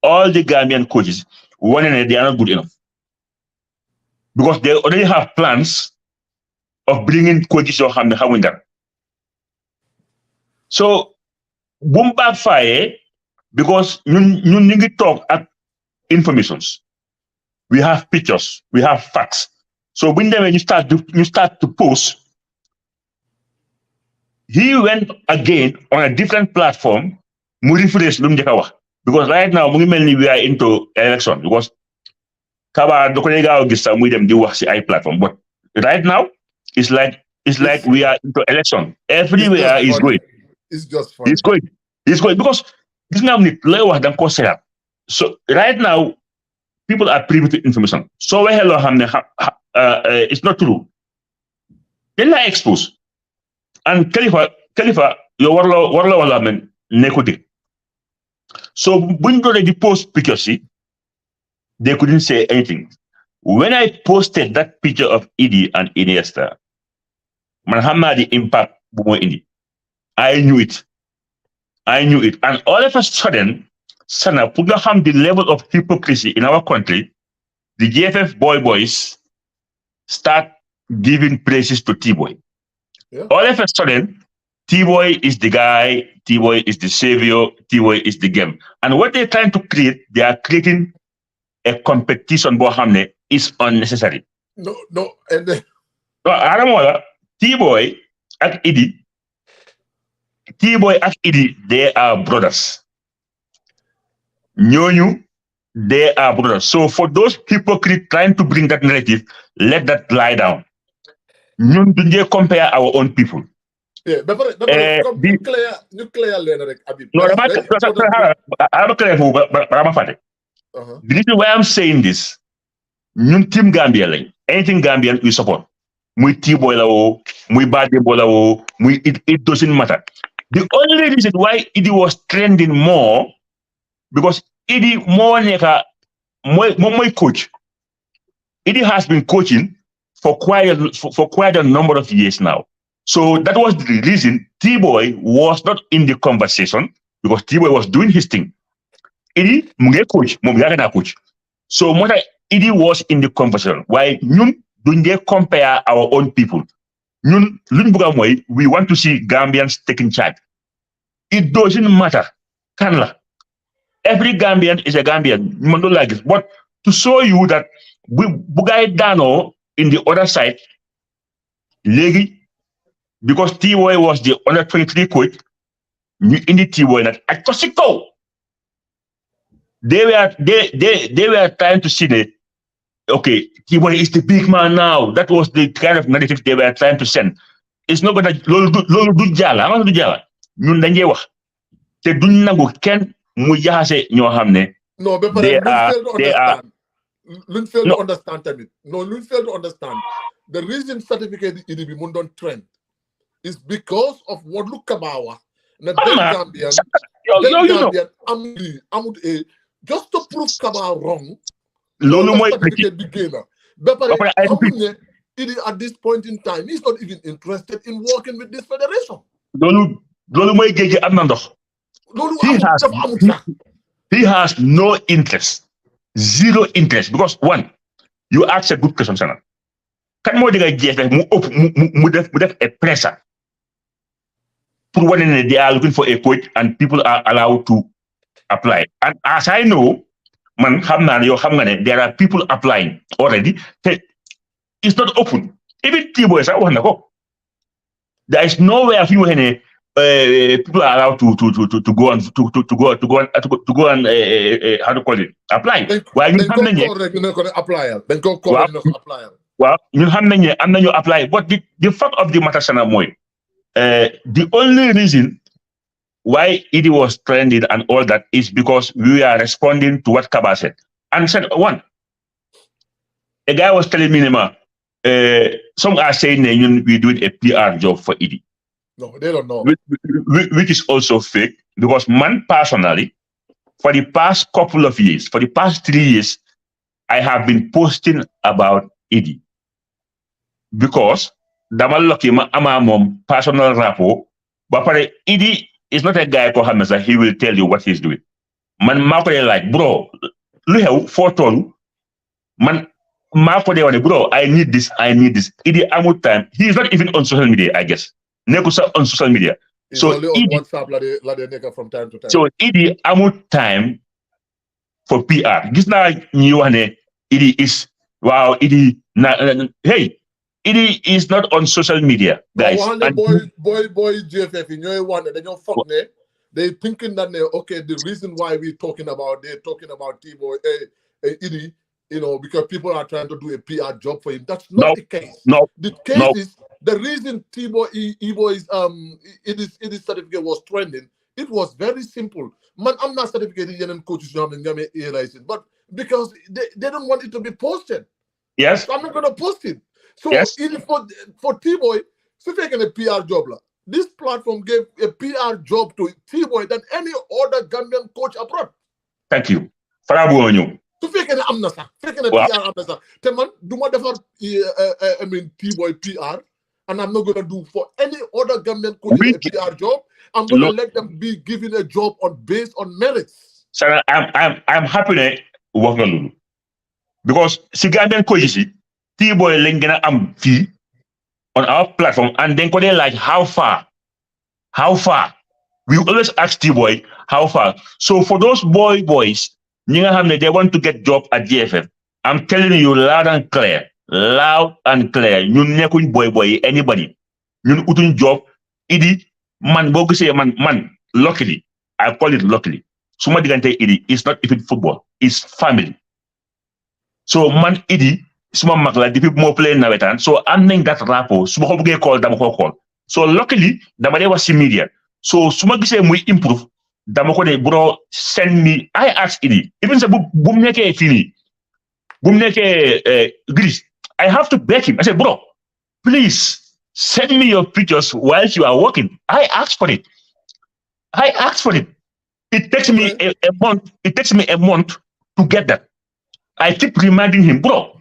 all the Gambian coaches when they are not good enough, because they already have plans of bringing coaches or having them. So boom backfire because you need to talk at informations. We have pictures, we have facts. So when you start to post, he went again on a different platform, because right now we are into election because Kaba platform. But right now it's like we are into election. Everywhere is going. It's just funny. It's going because this now so right now people are privy to information. So it's not true. They are exposed. And Khalifa, your warlaw nekudi. So when they post pictures, they couldn't say anything. When I posted that picture of Idi and Iniesta, the impact I knew it. And all of a sudden, Sana, the level of hypocrisy in our country, the GFF boys start giving praises to T-Boy. Yeah. All of a sudden, T-Boy is the guy, T-Boy is the savior, T-Boy is the game. And what they're trying to create, they are creating a competition Bohamne is unnecessary. No, and then T-Boy and Idi, they are brothers. ñooñu, they are brothers. So for those hypocrites trying to bring that narrative, let that lie down. ñun duñ dee compare our own people. Yeah, ba pare comme ñu clear leen rek Habib. No, I'm clear foofu ba ma fàtte. The reason why I'm saying this, ñun team Gambia lañ. Anything Gambian we support. Muy T-Boy la woo, muy Badembo la woo, muy it doesn't matter. The only reason why Idi was trending more, because Idi more neka mooy coach. Idi has been coaching for quite a number of years now. So that was the reason T-Boy was not in the conversation, because T-Boy was doing his thing. Idi mu ngi coach, moom yàgg naa coach. So moo tax Idi was in the conversation. Why ñun duñ dee compare our own people. Ñun luñ bëgg mooy we want to see Gambians taking charge. It doesn't matter kan la. Every Gambian is a Gambian. Man do like it. But to show you that bu gaay daanoo in the other side, léegi because T-Boy was the under 23 coach, ñu indi T-Boy nag ak ko si kaw. They were trying to see the okay, T-Boy is the big man now. That was the kind of narrative they were trying to send. It's not gonna loolu du jàlla ama du jàlla ñun dañuy wax te duñ nangu kenn mu jaxase ñoo xam ne. No, but luñ fail to understand tamit. No, luñ fail to understand. The reason certificate Idi bi mun doon trend is because of what lu Kabawa na Gambian amut just to prove Kabawa wrong. Loolu mooy certificate bi génna. Ba pare xamuñ ne Idi at this point in time he's not even interested in working with this federation. Loolu mooy géej am na ndox. He has no interest, zero interest, because one, you ask a good question, Sana. Kan moo digga GFF mu def a pressure pour wane ne they are looking for a coach and people are allowed to apply. And as I know, man xam naa ne yow xam nga ne there are people applying already. It's not open. Even T-Boy sax wax na ko. There is nowhere fi waxee ne people are allowed to go on how to call it, apply. Waaye ñun xam nañ ñun xam nañ ne am nañu apply, but the fact of the matter Sana mooy the only reason why Idi was trending and all that is because we are responding to what Kaba said. And said one, a guy was telling me, some are saying we're doing a PR job for Idi. No, they don't know. Which is also fake, because man personally, for the past couple of years, for the past 3 years, I have been posting about Idi. Because dama lucky ma ama mom personal rapport, but Idi is not a guy ko xamne he will tell you what he's doing. Man mako dey like, bro, lu xew fo tolu? Man mako dey wone, bro, I need this. Idi amul time. He is not even on social media, I guess. Nekku sa on social media. He's so only on WhatsApp la de nekk from time to time. So Idi amul time for PR. Gis na ñi wax ne Idi is wow, Idi hey, Idi is not on social media, guys. No, boy GFF ñoy wax ne dañoo foog ne they thinking that okay, the reason why they're talking about T-Boy Idi, because people are trying to do a PR job for him. That's not the case. No. The case is the reason T-Boy Ibo's Idi certificate was trending. It was very simple. Man, I'm not certificated in coaches license, but because they don't want it to be posted. Yes. So I'm not gonna post it. So yes. For T-Boy, so taking a PR job, this platform gave a PR job to T-Boy than any other Gambian coach abroad. Thank you. Farabu on su fekkee ne am na sax fekkee ne PR am na sax te man du ma defar T-Boy PR and I'm not gonna do for any other Gambian coach a PR job. I'm gonna let them be given a job based on merits. Sir, I'm happy to work on Lulu because si Gambian coaches T-Boy lañ gën a am fii on our platform, and then they like how far we always ask T-Boy how far. So for those boys ñi nga xam ne they want to get job at GFF, I'm telling you loud and clear ñun nekkuñ boy anybody ñun utuñ job Idi man boo gisee man luckily I call it luckily suma digante Idi is not even football, it's family. So man Idi suma mag la depuis mo play nawetan, so am nañ that rapport suma ko bëggé call dama ko call. So luckily dama dé wax ci media. So suma gisé muy improve dama ko dé bro send me, I ask Idi even sa bu mu nekké fini bu mu nekké Greece, I have to beg him. I said, bro, please send me your pictures while you are working. I asked for it. It takes me a month. It takes me a month to get that. I keep reminding him, bro.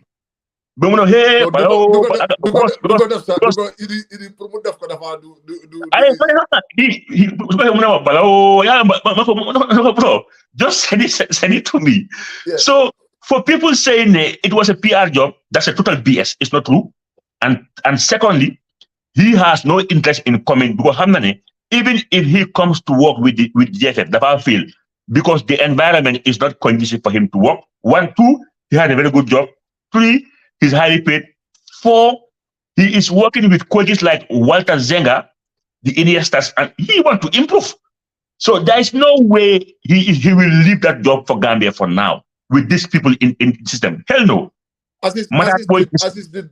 Hey, bro, just send it to me. Yeah. So for people saying it was a PR job, that's a total BS. It's not true. And secondly, he has no interest in coming because even if he comes to work with JFF, the field, because the environment is not conducive for him to work. 1, 2, he had a very good job. 3, he's highly paid. 4, he is working with coaches like Walter Zenga, the Iniestas, and he wants to improve. So there is no way he will leave that job for Gambia for now with these people in the system. Hell no. As did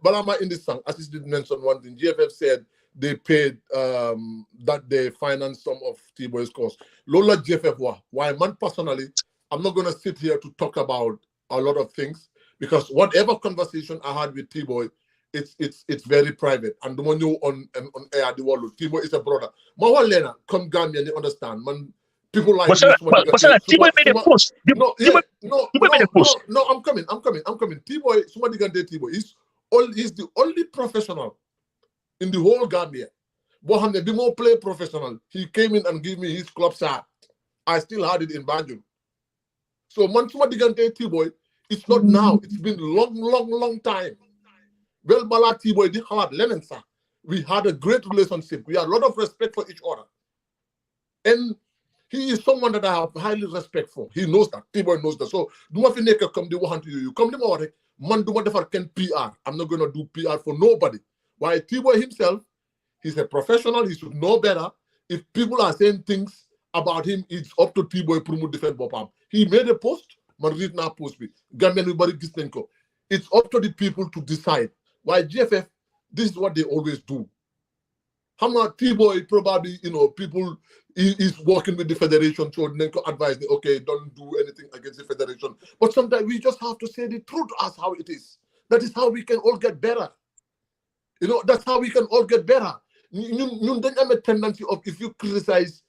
Balama in this song, as did mention one thing, GFF said they paid that they financed some of T-Boy's costs. Lola GFF why man personally, I'm not gonna sit here to talk about a lot of things because whatever conversation I had with T-Boy, it's very private. And the one you on air the world, T-Boy is a brother. Lena, come Gambia, you understand, man. People like T-Boy made a post. No, I'm coming. T-Boy, somebody can take T-Boy. He's the only professional in the whole Gambia. But be more play professional. He came in and gave me his club shirt. I still had it in Banjul. So somebody can take T-Boy. It's not now. It's been long time. Well, Bala T-Boy did hard lemon, sir. We had a great relationship. We had a lot of respect for each other. And he is someone that I have highly respect for. He knows that. T-Boy knows that. So, do not think come the one to you. Come the more, man, do whatever can PR. I'm not going to do PR for nobody. Why T-Boy himself, he's a professional. He should know better. If people are saying things about him, it's up to T-Boy promote defend Bopam. He made a post. Man, read now post me. Gambian everybody Gistenko. It's up to the people to decide. Why GFF, this is what they always do. How T-Boy probably, people is working with the federation, so they can advise, okay, don't do anything against the federation. But sometimes we just have to say the truth as how it is. That is how we can all get better. That's how we can all get better. You don't have a tendency of if you criticize,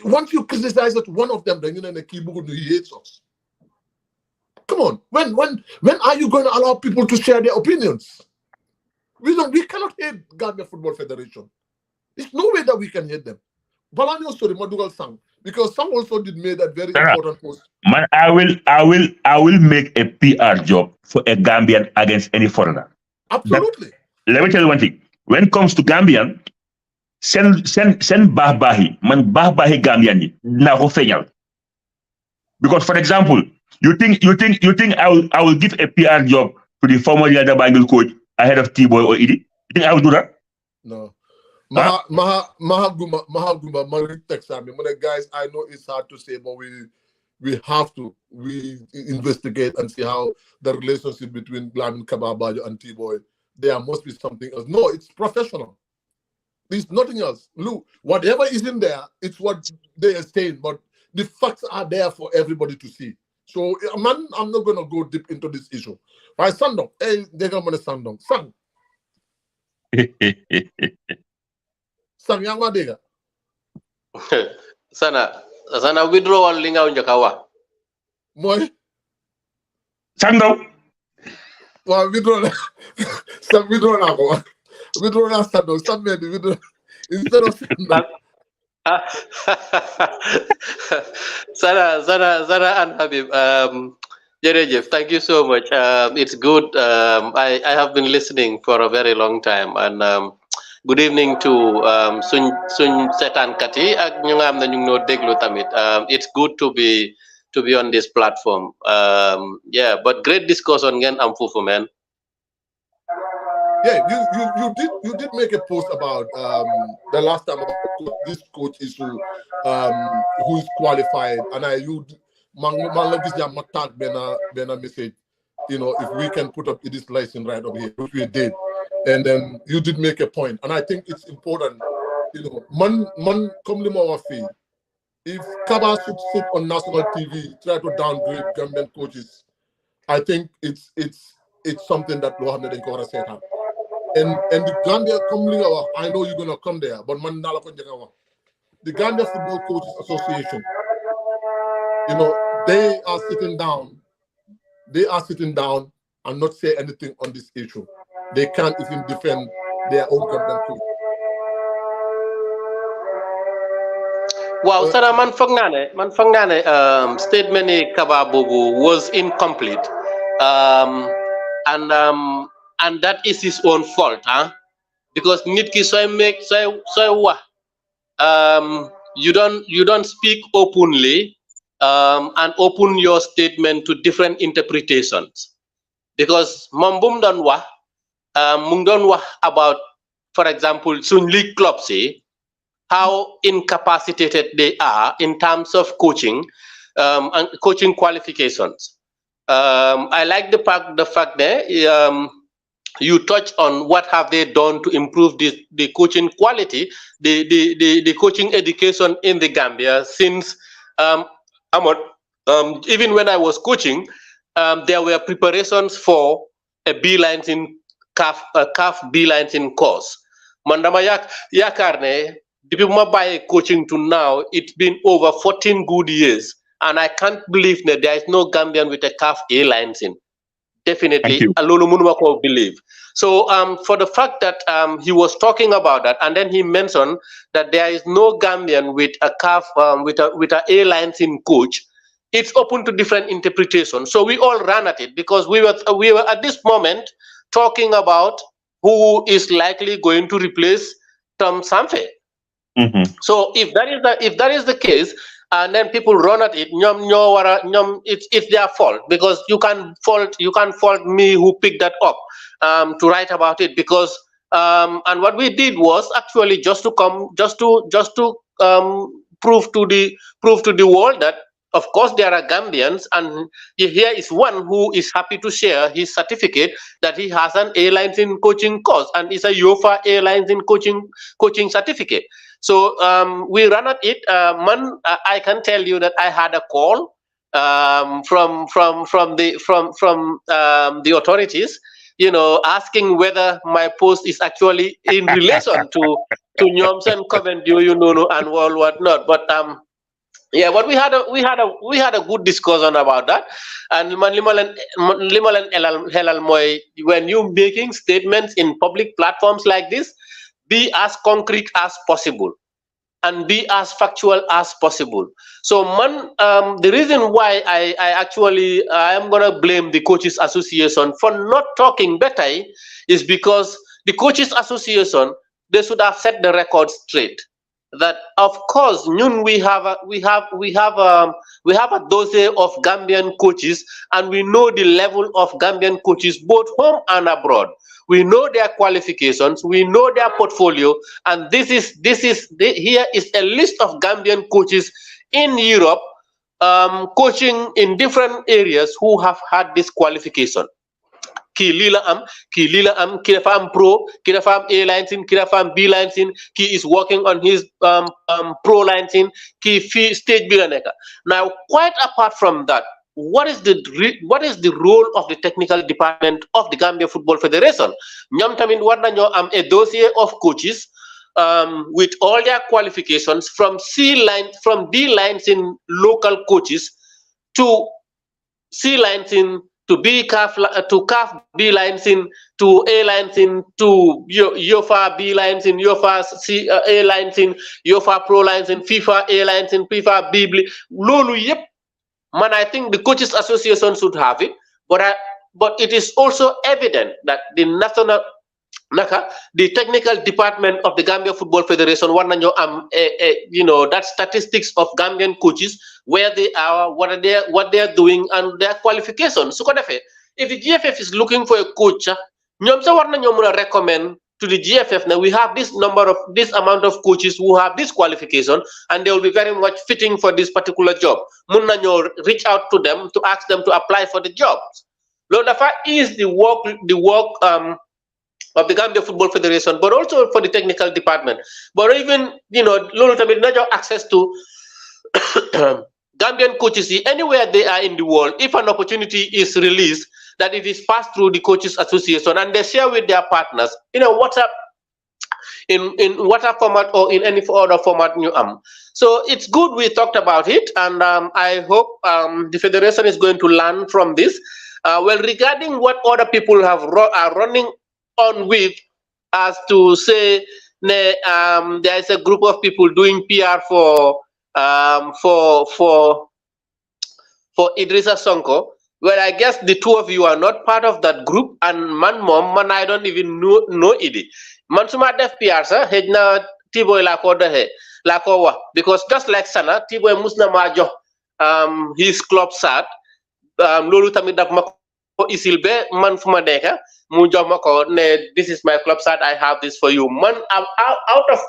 once you criticize it, one of them, then he hates us. Come on, when are you going to allow people to share their opinions? We cannot hate Gambia Football Federation. There's no way that we can hate them. Balani story, Madugal Sang, because Sang also did make that very important post. Man, I will make a PR job for a Gambian against any foreigner. Absolutely. Let me tell you one thing. When it comes to Gambian, send Bahbahi, man Bahbahi Gambian na ko fenyal. Because for example, you think I will give a PR job to the former Yada Bangle coach ahead of T-Boy or Idi? You think I will do that? No. Mahaguma, Marik texted me. Guys, I know it's hard to say, but we have to investigate and see how the relationship between Lamin Kababajo and T-Boy, there must be something else. No, it's professional. There's nothing else. Look, whatever is in there, it's what they are saying, but the facts are there for everybody to see. So, man, I'm not going to go deep into this issue. By Sandong, they're going to Sandong. Sang. Sang, yang madega. Sana withdrawal linga unjakawa. Moy. Sandong. Well, withdrawal. Sang withdrawal ako. Withdrawal Sandong. Sandong withdrawal. Instead of Sandong. Zara and Habib, Jerejef, thank you so much. It's good. I have been listening for a very long time, and good evening to Sun Setan Kati ak ñu nga am na ñu no déglu tamit. It's good to be on this platform. Yeah, but great discussion ngeen am fofu, man. Yeah, you did make a post about the last time about this coach issue, who is qualified, and you man like this jam tag bena message, if we can put up this license right over here, which we did, and then you did make a point, and I think it's important, man come limo fee. If Kaba should sit on national TV, try to downgrade Gambian coaches, I think it's something that Mohammed and Kora set up. And the Gambia I know you're gonna come there, but man the Gambia Football Coaches Association, they are sitting down. They are sitting down and not say anything on this issue. They can't even defend their own Gambian coach. Wow, Sana man foog naa ne statement ni Kaba Bobo was incomplete, and that is his own fault, huh? Because nit ki soy wax, you don't speak openly, and open your statement to different interpretations. Because mom bum don wax, mung don wax about, for example, suñ league clubs, how incapacitated they are in terms of coaching, and coaching qualifications. I like the fact that you touch on what have they done to improve the coaching quality, the coaching education in the Gambia since even when I was coaching, there were preparations for a B-lines in CAF B-lines in course. Mandama yakar ne depuis ma baye coaching to now, it's been over 14 good years, and I can't believe that there is no Gambian with a CAF A license. Definitely, alolu munuma ko believe. So for the fact that he was talking about that, and then he mentioned that there is no Gambian with a CAF with a A license coach, it's open to different interpretations. So we all ran at it because we were at this moment talking about who is likely going to replace Tom Samphe. So if that is the case, and then people run at it, it's their fault, because you can't fault me who picked that up to write about it, because and what we did was actually just to prove to the world that of course there are Gambians, and here is one who is happy to share his certificate that he has an airlines in coaching course, and it's a UFA airlines in coaching certificate. So we ran at it. I can tell you that I had a call from the authorities, asking whether my post is actually in relation to Nyoms and Covent, and whatnot. But yeah, but we had a good discussion about that. And when you making statements in public platforms like this, be as concrete as possible and be as factual as possible. So the reason why I am gonna blame the Coaches Association for not talking better is because the Coaches Association, they should have set the record straight. That of course, we have a dossier of Gambian coaches, and we know the level of Gambian coaches both home and abroad. We know their qualifications, we know their portfolio, and here is a list of Gambian coaches in Europe, coaching in different areas who have had this qualification. Ki lila am, ki dafa am pro, ki dafa am A licensing, ki dafa am B licensing, ki is working on his pro licensing, ki fi stage bi la neka. Now, quite apart from that, what is the role of the technical department of the Gambia Football Federation? Ñom tamit war nañu am a dossier of coaches with all their qualifications from D lines in local coaches to C lines in to CAF B lines in to A lines in to UFA B lines in UFA A lines in UFA Pro lines in FIFA A lines in FIFA B. Lolu yep. Man, I think the Coaches Association should have it, but it is also evident that the technical department of the Gambia Football Federation want to that statistics of Gambian coaches, where they are, what they are doing, and their qualifications. So if the GFF is looking for a coach, ñoom sa war nañoo mën a recommend to the GFF now we have this amount of coaches who have this qualification and they will be very much fitting for this particular job. Mun nañoo reach out to them to ask them to apply for the jobs. Loolu dafa is the work of the Gambia Football Federation, but also for the technical department. But even, loolu tamit nañoo access to Gambian coaches anywhere they are in the world. If an opportunity is released, that it is passed through the coaches association and they share with their partners in a WhatsApp, in WhatsApp format or in any other format you So it's good we talked about it, and I hope the federation is going to learn from this. Well, regarding what other people are running on with, as to say there is a group of people doing PR for Idrissa Sonko. Well, I guess the two of you are not part of that group, and man, I don't even know it. Man, suma def PR sa hejna T-Boy la ko wax, because just like Sana, T-Boy musna ma jox his club sat, lolu tamit daf ma ko isil be man fuma deka mu jox ma ko ne this is my club sat, I have this for you. Man, out of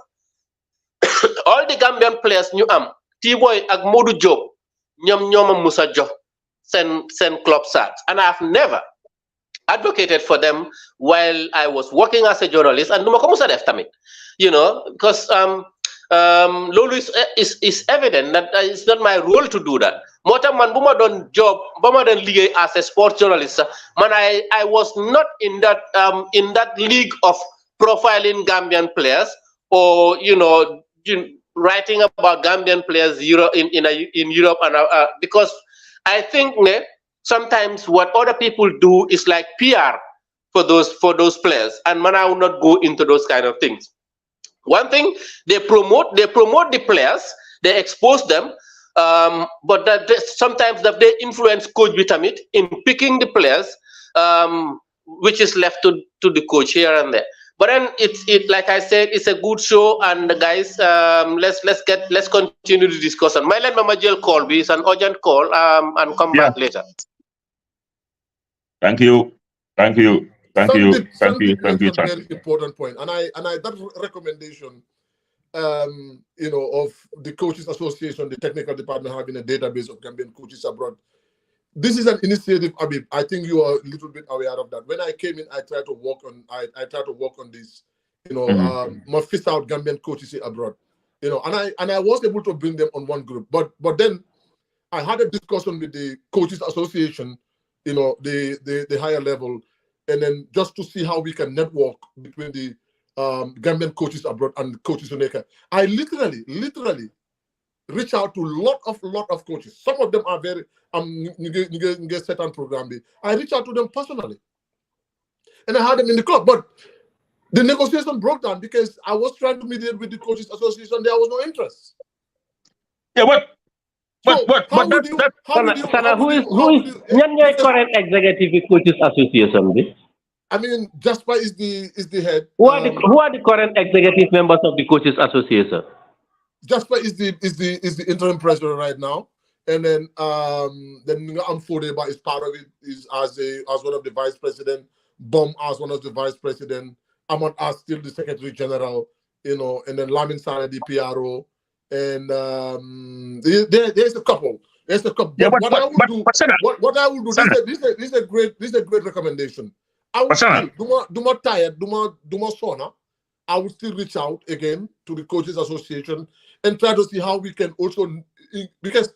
all the Gambian players ñu am, T-Boy ak Modou Diop ñoom ñoma musa jox send club sats, and I've never advocated for them while I was working as a journalist, and duma ko musa def tamit, because lolu is evident that it's not my role to do that. Mota man buma don job bama don liggéey as a sports journalist, man, I was not in that league of profiling Gambian players or writing about Gambian players in Europe, and because I think sometimes what other people do is like PR for those players, and man, I will not go into those kind of things. One thing, they promote the players, they expose them, but sometimes they influence Coach Bitamit in picking the players, which is left to the coach here and there. But then it like I said, it's a good show, and guys, let's continue the discussion. My let Mama Jill call me, it's an urgent call, and come back later. Thank you. Very important point, and I that recommendation, of the coaches association, the technical department having a database of Gambian coaches abroad. This is an initiative, Abib. I think you are a little bit aware of that. When I came in, I tried to work on this, my fist out Gambian coaches abroad, and I was able to bring them on one group. But then I had a discussion with the coaches association, the higher level, and then just to see how we can network between the Gambian coaches abroad and coaches in America. I literally reach out to lot of coaches. Some of them are very get set on program. I reach out to them personally, and I had them in the club. But the negotiation broke down because I was trying to mediate with the coaches association. There was no interest. Yeah, but Sana, who is current executive coaches association? I mean, Jasper is the head. Who are the current executive members of the coaches association? Jasper is the interim president right now, and then Amfodeba is part of it, is as one of the vice president. Bom as one of the vice president. Ahmad as still the secretary general, and then Lamin Sana the PRO, and there's a couple. There's a couple. Yeah, what I will do. This is a great recommendation. I will still do more tired, do more sauna. I will still reach out again to the coaches association and try to see how we can also, because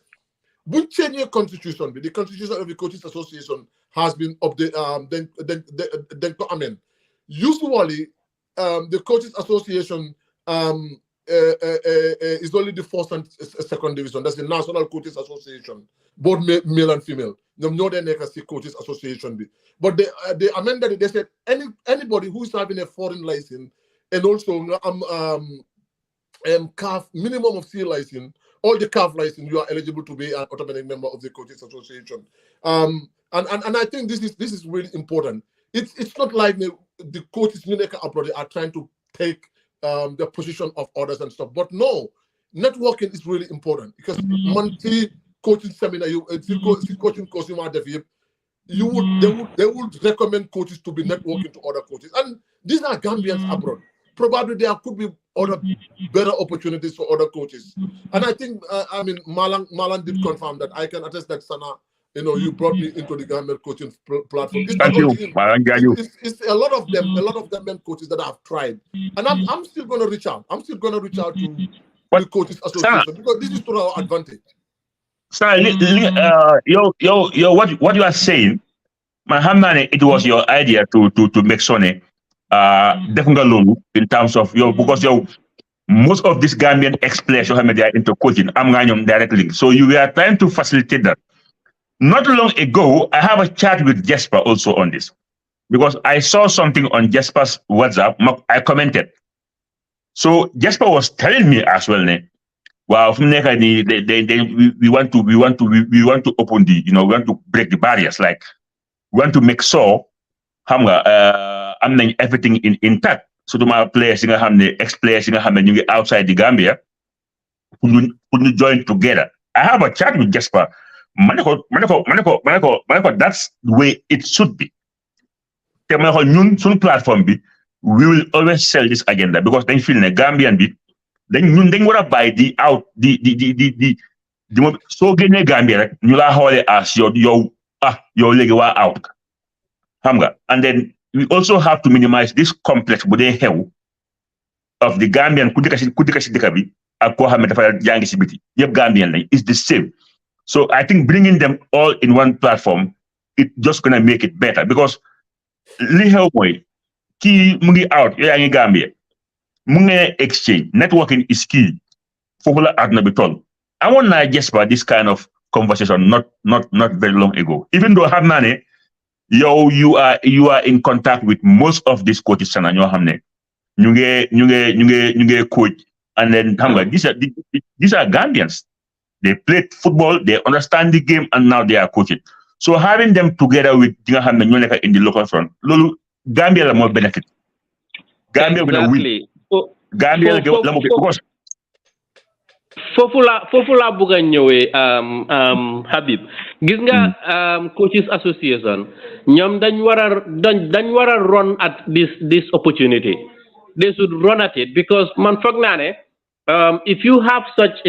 we change the constitution of the coaches association has been updated. Usually, the coaches association is only the first and second division. That's the National Coaches Association, both male and female. No, they never see coaches association. But they amended it. They said anybody who is having a foreign license and also CAF minimum of C license, all the CAF license, you are eligible to be an automatic member of the coaches association. And I think this is really important. It's not like the coaches abroad are trying to take the position of others and stuff. But no, networking is really important because monthly coaching seminar, coaching course you might have, they would recommend coaches to be networking to other coaches, and these are Gambians abroad. Probably there could be other better opportunities for other coaches, and I think Malan did confirm that. I can attest that Sana, you brought me into the Gambian coaching platform. It's Thank not you, only him. Malan. It's a lot of them, Gambian coaches that I've tried, and I'm still going to reach out. I'm still going to reach out to the coaches association because this is to our advantage. Sana, what you are saying, Mahamane, it was your idea to make Sonny definitely in terms of because most of this Gambian ex-players they are into coaching. I'm going directly. So you are trying to facilitate that. Not long ago, I have a chat with Jesper also on this because I saw something on Jesper's WhatsApp. I commented. So Jesper was telling me as well, wow, we want to open the, we want to break the barriers. Like we want to make sure everything intact. So to my players, ex-players, outside the Gambia, who join together. I have a chat with Jesper. Manako, that's the way it should be. Platform we will always sell this agenda because they feel in Gambian bit. Then want to buy the so getting Gambia, you la hold as your leg out. And then we also have to minimize this complex of the Gambian Kudikashi Gambian is the same. So I think bringing them all in one platform, it's just gonna make it better because key mungi out in Gambia. Mungi exchange, networking is key. I want to just about this kind of conversation not very long ago. Even though Hamane, you are in contact with most of these coaches and you coach, and then these are Gambians. They played football, they understand the game, and now they are coaching. So having them together with in the local front, Gambia will more benefit. Gambia will win. Gambia because Fofula buga ñëwé Habib gis nga coaches association ñom dañ wara run at this opportunity. They should run at it because man fogg na né if you have such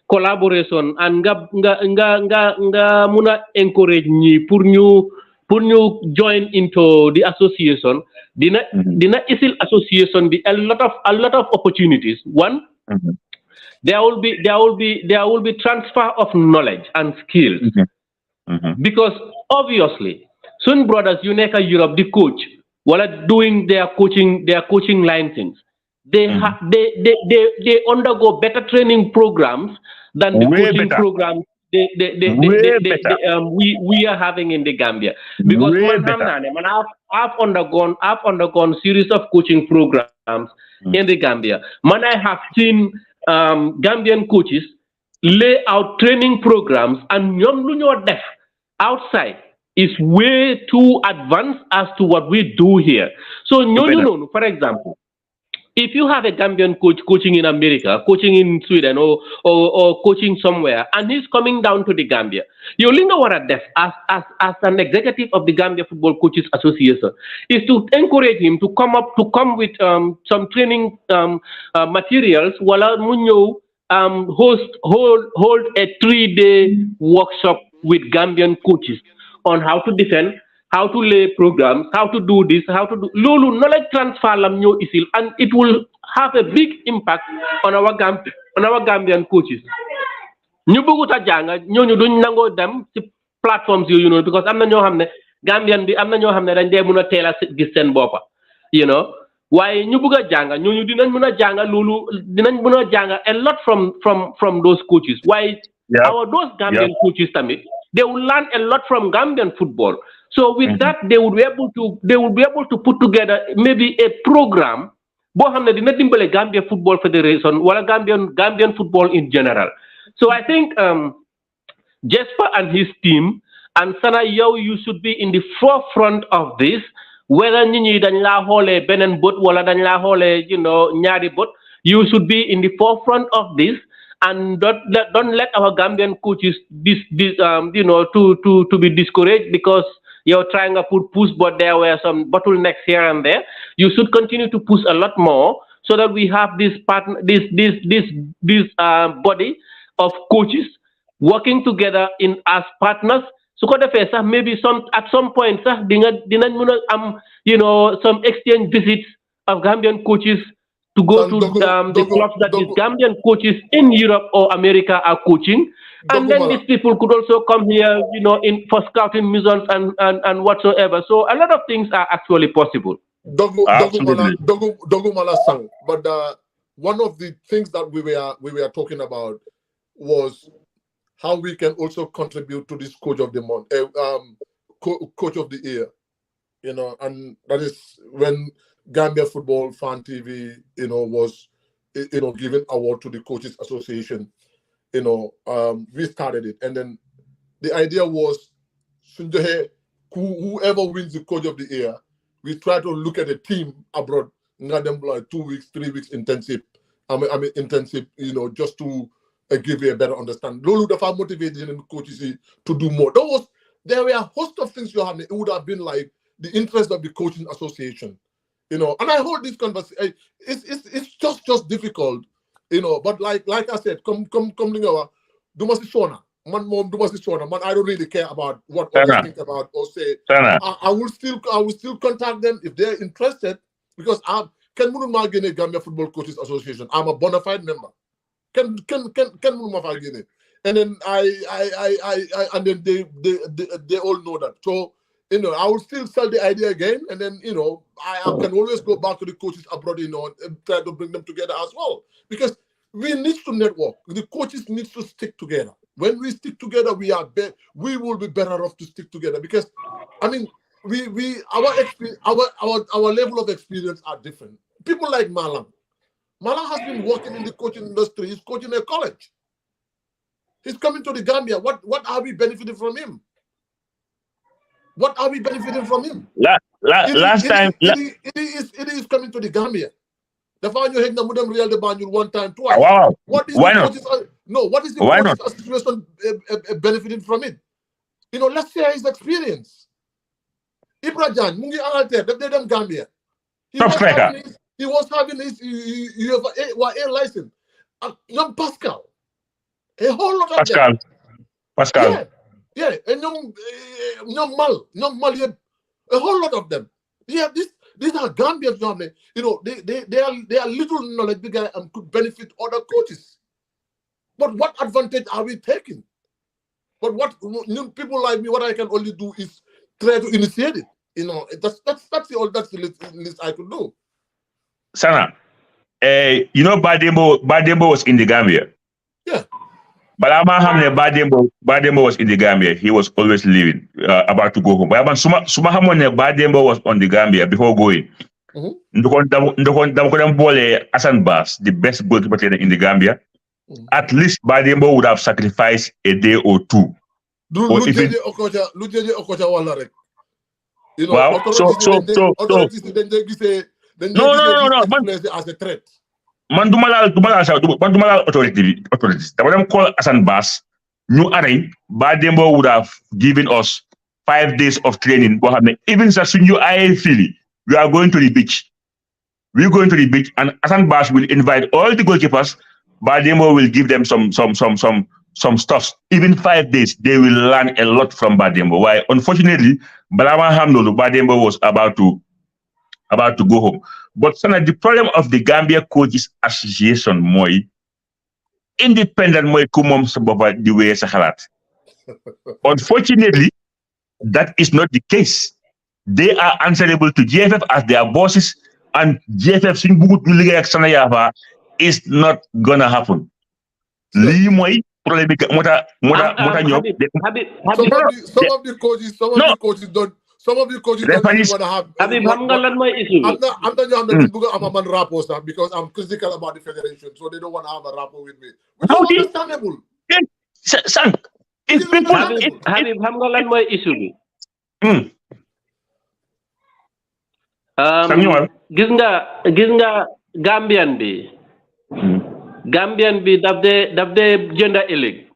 collaboration and nga muna encourage ñi pour ñu join into the association dina isil association be a lot of opportunities. One, there will be transfer of knowledge and skills because obviously soon brothers you nekk Europe the coach while doing their coaching line things they undergo better training programs than the coaching programs we are having in the Gambia because I've undergone series of coaching programs in the Gambia. I have seen Gambian coaches lay out training programs and ñom lu ñoo def outside is way too advanced as to what we do here. So no, for example, if you have a Gambian coach coaching in America, coaching in Sweden, or coaching somewhere, and he's coming down to the Gambia, you linga wara def as an executive of the Gambia Football Coaches Association is to encourage him to come with some training materials while Munyo hold a 3-day workshop with Gambian coaches on how to defend, how to lay programs, how to do this, how to do Lulu knowledge transfer lam ñoo isil, and it will have a big impact on our Gambian coaches. Ñu bëggu ta jàng ñooñu duñ nangoo dem ci platforms yooyu noonu because am na ñoo xam ne Gambian bi am na ñoo xam ne dañ dee mën a teel a gis seen boppa waaye ñu bëgg a jàng ñooñu dinañ mën a jàng loolu dinañ mën a jàng a lot from those coaches waaye those Gambian coaches tamit they will learn a lot from Gambian football. So with that, they will be able to put together maybe a program. Bo xamne dina dimbalé Gambia Football Federation wala Gambian football in general. So I think Jesper and his team and Sana you should be in the forefront of this. Whether ñi dañ la xolé benen bot wala dañ la xolé ñaari bot, you should be in the forefront of this and don't let our Gambian coaches to be discouraged because you're trying to push, but there were some bottlenecks here and there. You should continue to push a lot more so that we have this body of coaches working together as partners. So maybe at some point some exchange visits of Gambian coaches to go to the clubs that these Gambian coaches in Europe or America are coaching. And then these people could also come here, for scouting missions and whatsoever. So a lot of things are actually possible. Dogumala sang. But one of the things that we were talking about was how we can also contribute to this coach of the month, coach of the year, and that is when Gambia Football Fan TV, was, giving award to the Coaches Association. We started it, and then the idea was, whoever wins the coach of the year, we try to look at a team abroad, like 2 weeks, 3 weeks intensive. Intensive, just to give you a better understanding. Lulu, the far motivated coaches to do more. There were a host of things you have. It would have been like the interest of the coaching association, and I hold this conversation. It's just difficult, But like I said, come lingawa, dumasi sona. Man, I don't really care about what others think about or say. I will still contact them if they're interested, because Ken Munu Magene Gambia Football Coaches Association. I'm a bona fide member. Ken Munu Magene. And then and then they all know that. So, I will still sell the idea again, and then I can always go back to the coaches abroad, and try to bring them together as well. Because we need to network. The coaches need to stick together. When we stick together, we will be better off to stick together. Because our level of experience are different. People like Malang. Malang has been working in the coaching industry. He's coaching a college. He's coming to the Gambia. What are we benefiting from him? What are we benefiting from him? It is coming to the Gambia. The Fanyo Hegna Mudam Real de Banjul one time, twice. Wow. What is Why the not? coaches? What is the Why coaches association benefiting from it? Let's share his experience. Ibrahim Mungi Angalte, they them Gambia. He was having his air license. Young Pascal. A whole lot of them. Pascal. Yeah, and young Mal, a whole lot of them. Yeah, these are Gambians, they are little knowledge bigger and could benefit other coaches. But what advantage are we taking? But what people like me, what I can only do is try to initiate it. That's the least I could do. Sana, Badembo was in the Gambia. Yeah. But Badembo was in the Gambia. He was always leaving, about to go home. But Badembo was on the Gambia before going. Hassan Bass, the best goalkeeper trainer in the Gambia. At least Badembo would have sacrificed a day or two. Wow. As a threat. Authorities. When call Hassan Bass, New Array, Badembo would have given us 5 days of training. Even Sasunyo I feel we are going to the beach. We're going to the beach, and Hassan Bass will invite all the goalkeepers. Badembo will give them some stuff. Even 5 days, they will learn a lot from Badembo. Why? Unfortunately, Badembo was about to go home. But the problem of the Gambia Coaches Association, independent kumom sababa the way Sahalat. Unfortunately, that is not the case. They are answerable to GFF as their bosses, and GFF is not gonna happen. Some of the coaches don't even want to have. Because I'm critical about the federation, so they don't want to have a rapport with me. Which is understandable. Gis nga Gambian bi Gambian bi daf dee gender elig.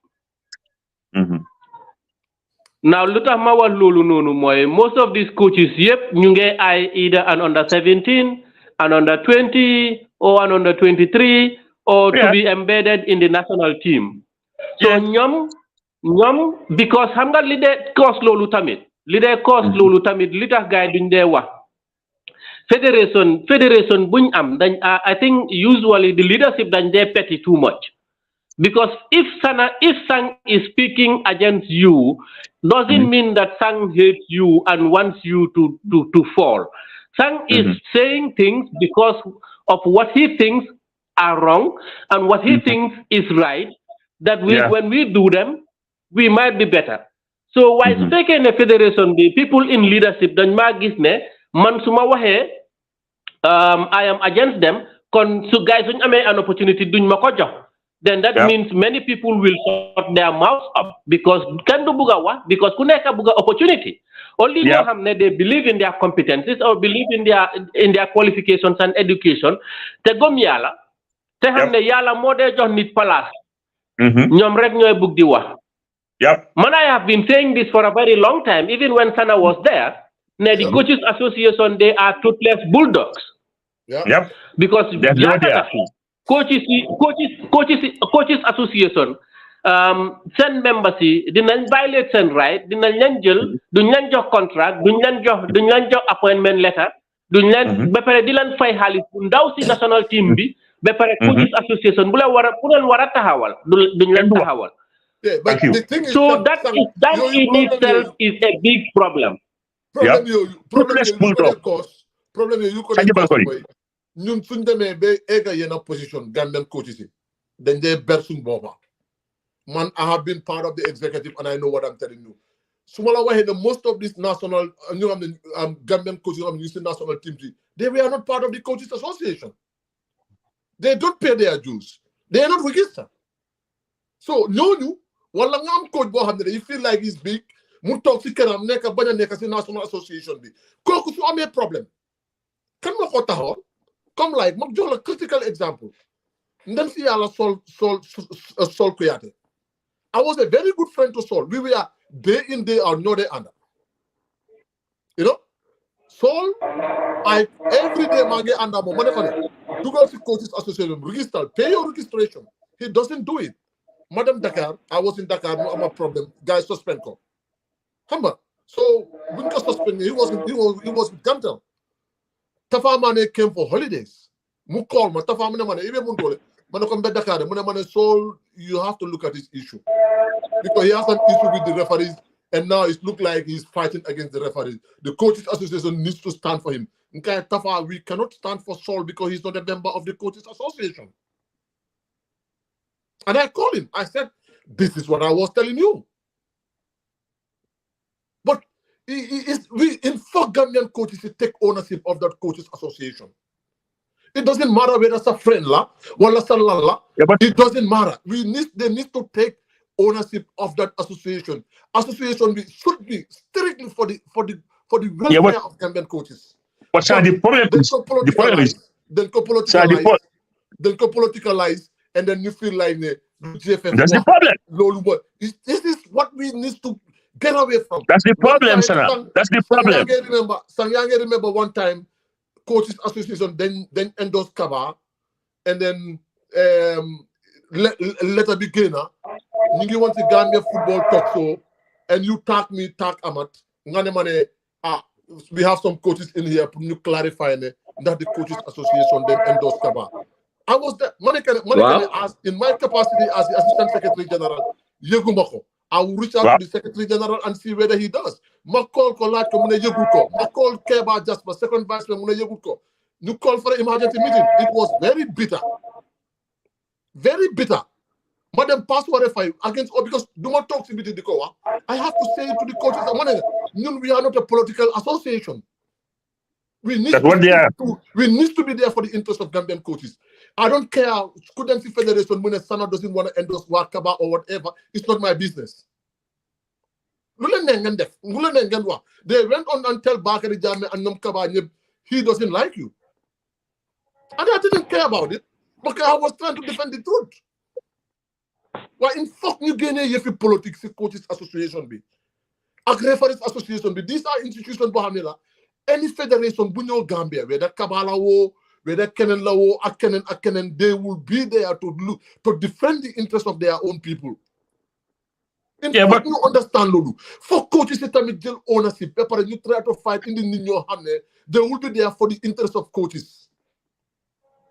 Now lu tax ma wax loolu noonu mooy most of these coaches yëpp ñu ngi ay either an under 17, an under 20, or an under 23, or to be embedded in the national team. So ñoom because xam nga li dee cause loolu tamit li tax gars yi duñ dee wax fédération buñ am dañ I think usually the leadership dañ dee petty too much. Because if Sang is speaking against you, doesn't mean that Sang hates you and wants you to fall. Sang is saying things because of what he thinks are wrong and what he thinks is right, that when we do them, we might be better. So while speaking the federation, the people in leadership, dañ ma gis ne man suma waxe I am against them, kon su guys suñ amé an opportunity duñ ma ko jox. Then that means many people will shut their mouths up because can do buga wa because ku nekk buga opportunity. Only know xam ne they believe in their competencies or believe in their qualifications and education. Te gom yàlla te xam ne yàlla moo dee jox nit place. ñoom rek ñooy bugg di wax. Man, I have been saying this for a very long time, even when Sana was there. Now, the Coaches Association, they are toothless bulldogs. Because Coaches Association, send members dinañ violate seen right, dinañ leen jël, duñ leen jox contract, duñ leen jox appointment letter, duñ leen ba pare di leen fay xaalis bu ndaw si national team bi, ba pare Coaches Association bu leen war a taxawal, duñ leen taxawal. But the thing is so that in itself is a big problem. Problem you could cause ñun suñ demee ba egga yenn position Gambian coaches yi dañ dee ber suñ boppa. Man, I have been part of the executive and I know what I'm telling you. Suma la waxee ne most of these national Gambian coaches am using national teams they were not part of the Coaches Association. They don't pay their dues. They are not registered. So ñooñu wala nga am coach boo xam ne you feel like he's big mu toog si këram nekk bañ a nekk si national association bi kooku su amee problème kan ma ko taxaw comme like ma jox la critical example ndem si yàlla Sol Kouyaté. I was a very good friend to Sol. We were day in day out no day under. You know Sol every day maa ngi ànda moom ma ne ko ne dugal si Coaches Association register pay your registration. He doesn't do it. Madam Dakar, I was in Dakar, no I'm a problem. Guys suspend ko. Hamba. So when he suspended, he was with Gantel. Tafa Mane came for holidays. Mu call ma Tafa Mane even Mundole. Mane come back Dakar. Mane Sol, you have to look at this issue. Because he has an issue with the referees, and now it looks like he's fighting against the referees. The Coaches Association needs to stand for him. Okay, Tafa, we cannot stand for Sol because he's not a member of the Coaches Association. And I called him. I said, this is what I was telling you. But we inform Gambian coaches to take ownership of that Coaches Association. It doesn't matter whether it's a friend la, wala salala. It doesn't matter. They need to take ownership of that association. Association should be strictly for the welfare of Gambian coaches. But the problem is then politicalize. And then you feel like that's the problem. This is what we need to get away from. That's the problem, sir. That's the problem. Sanyange remember one time Coaches Association then endorsed Kaba and then letter beginner. You want to Gambia football talk show and you tag me, tag Amat. We have some coaches in here to clarify that the Coaches Association then endorsed Kaba. I was there. In my capacity as the Assistant Secretary General, I will reach out to the Secretary General and see whether he does. Ma call Keba Jasper, Second Vice President. You call for an emergency meeting. It was very bitter. Very bitter. Madam Password against because do not talk to me the Koa. I have to say to the coaches, we are not a political association. We need to be there for the interest of Gambian coaches. I don't care. Couldn't see Federation when a Sana doesn't want to endorse Wakaba or whatever. It's not my business. They went on and tell Bakari Jame and Namkaba he doesn't like you. And I didn't care about it. Because I was trying to defend the truth. Why in fuck you gain a politics coaches association be? Ak referees association be. These are institutions Bohamila. Any federation bunyo Gambia, whether Kabala wo, whether Kenen Lawo, Akenen, they will be there to defend the interests of their own people. In fact, you understand, Lulu. For coaches, jail ownership, you try to fight in the Nino Hane, they will be there for the interest of coaches.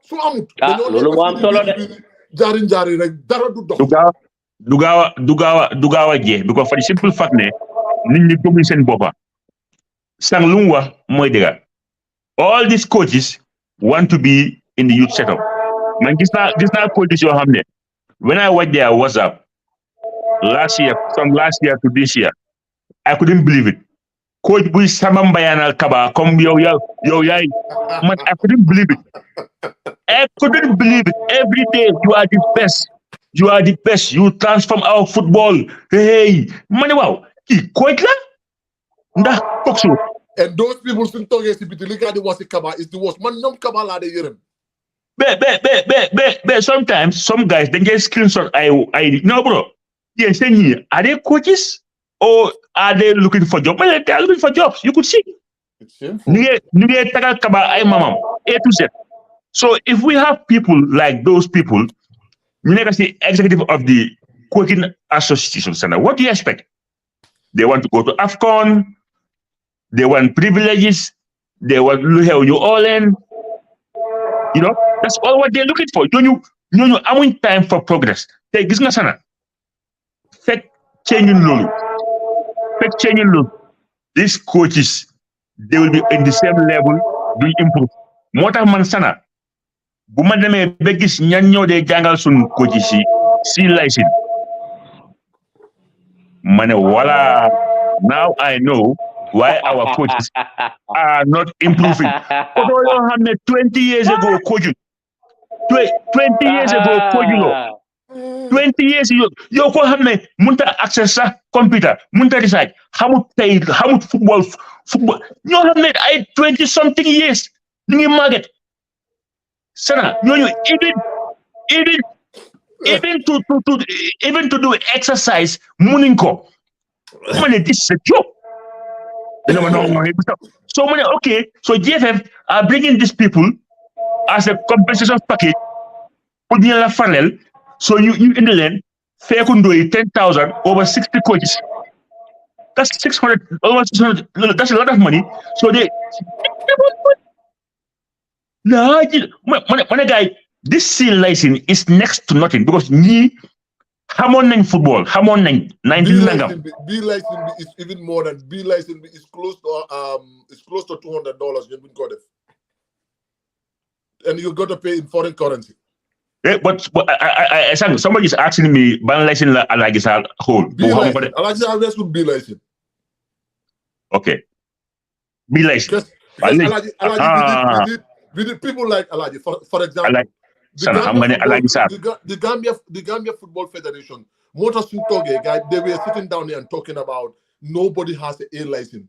So Lulu, Jari, like Dugawa, because for the simple fact, Nini Commission Boba, Sang Lungwa, Moidega. All these coaches want to be in the youth setup. Man, this not coaches you have there. When I watched their WhatsApp, from last year to this year, I couldn't believe it. Coach Bui Samambayan Kaba, come yo, man, I couldn't believe it. I couldn't believe it. Every day, you are the best. You are the best. You transform our football. Hey, man, wow. Coach la? And those people who talk about the was Kaba is the worst. Man, no Kaba la de yerim. But sometimes some guys they get screenshot. I no bro. Yes, are they coaches or are they looking for jobs? Well, they are looking for jobs. You could see. It's shameful. So if we have people like those people, you never see executive of the coaching association center. What do you expect? They want to go to AFCON. They want privileges. They want you all in. You know, that's all what they're looking for. Don't you? I'm in time for progress. Take this sana. Fake changing Lulu. These coaches, they will be in the same level, doing improve. Mota mansana. Bumadame begis nyanyo de jangal sun coaches si license. Mane wala. Now I know why our coaches are not improving. 20 years ago, coaching. 20 years ago, coaching. 20 years ago, you ko xamne munta access sa computer, munta decide how much football ñoo xamne ay 20 something years ñu ngi market sana ñoo even to do exercise munin ko man this is a joke. So many okay, so GFF are bringing these people as a compensation package pour ñu la farel. So you in the land, fair could do 10,000 over 60 coaches. That's 600, almost 600. That's a lot of money. So they, no, when a guy, this seal license is next to nothing because ni Hamon football, Hamon 19 nangam. B license is even more than B license is close to $200. You've been got it, and you got to pay in foreign currency. But I somebody is asking me, ban license Alagisa hold. Alagisa would be license. Okay. Be license. Alagi, with people like Alagi, for example, the Gambia Football Federation, Mota Suntoge, guy, they were sitting down there and talking about nobody has a license.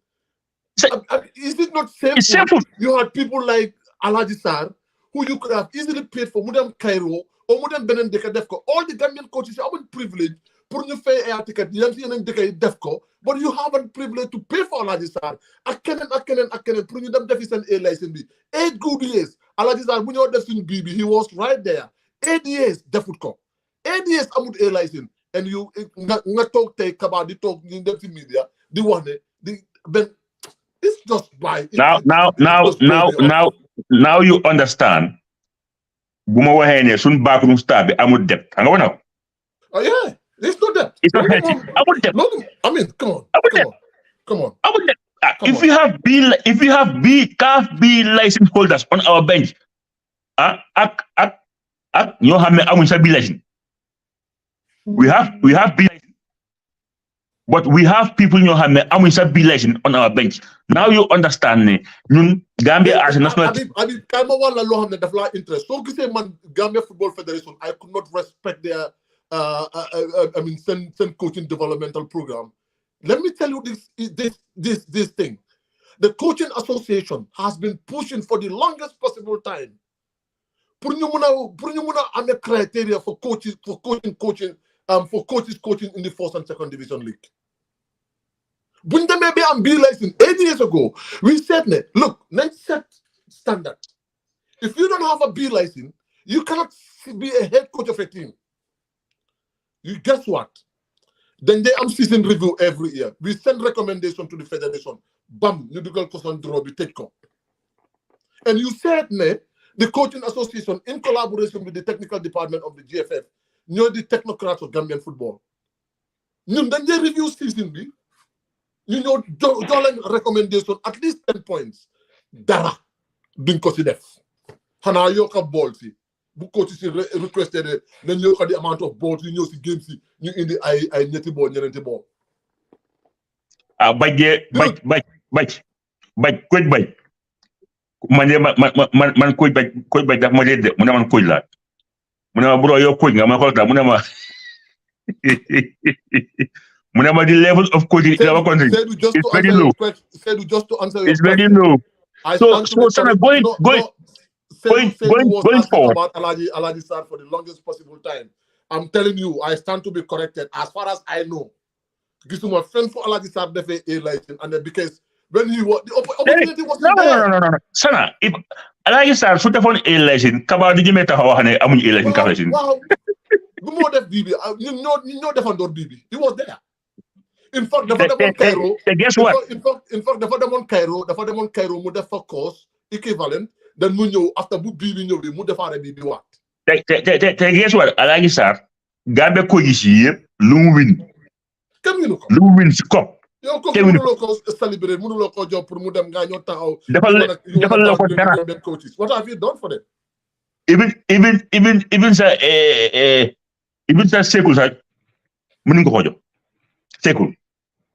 Is it not simple? You had people like Alagi Sar, who you could have easily paid for Mudam Cairo or Mudam Benin Deka Defco. All the Gambian coaches are privileged for you pay air ticket, Defco, but you haven't privileged to pay for Alajisar. Akenen, putting them deficient A license. 8 good years. Alajisar, when you're deficient BB, he was right there. 8 years, Defutco. 8 years, Amud A license. And you not talk take about the talk in the media, the one, it's just by Now you understand. Buma wahene sun backroom star be amul debt. Oh yeah, it's not debt. It's not amul debt. No, I mean, come on. Amul debt. If you have CAF B license holders on our bench, you have amul B license. We have B license. But we have people in your hand, B license on our bench. Now you understand me. Gambia as a national team. I mean, interest. So, Gambia Football Federation, I could not respect their, send coaching developmental program. Let me tell you this thing. The coaching association has been pushing for the longest possible time pour ñu mëna amé criteria for coaches coaching in the first and second division league. Buñ démé bi am B license 8 years ago, we said, look, let's set standard. If you don't have a B license, you cannot be a head coach of a team. You guess what? Then they am season review every year. We send recommendation to the federation. Bam, you do custom draw, we take up. And you said, the coaching association, in collaboration with the technical department of the GFF, you're the technocrats of Gambian football. Then they review season B. You know, recommendation at least 10 points. Dara, duñ ko ci def. Xana yoka ball si. Bu coach ci requested nañ yoka the amount of balls you ñëw ci game si ñu indi ay ñetti ball ñenenti ball. Ah baj coach baj. Man coach baj daf ma dé mu ne man coach la. Mu ne ma bro yow coach nga ma ko ta mu ne ma the level of coaching in our country is very low. It's very low. So Sana, going forward. About Alaji Sarr for the longest possible time. I'm telling you, I stand to be corrected. As far as I know, Gisuma friend for Alaji Sarr defe a license, and then because when he was the opportunity was there. No. Sana, if Alaji Sarr should have on a license, Kaba di meta hawane amun a license. Wow. You know that BB. You know the Fandor BB. He was there. In fact, the Fadamon Cairo. Guess what? In fact, the Fadamon Cairo would have course equivalent. Then we know after BB know we would have BB what? Guess what? Alaji Sarr, Gambia Kogishi, Lum win. Come you know. Lum wins cup. Yo, come celebrate. Muno job for mudam ganyo tao. What have you done for them? Even sa Sekou sa munin ko job. Sekou.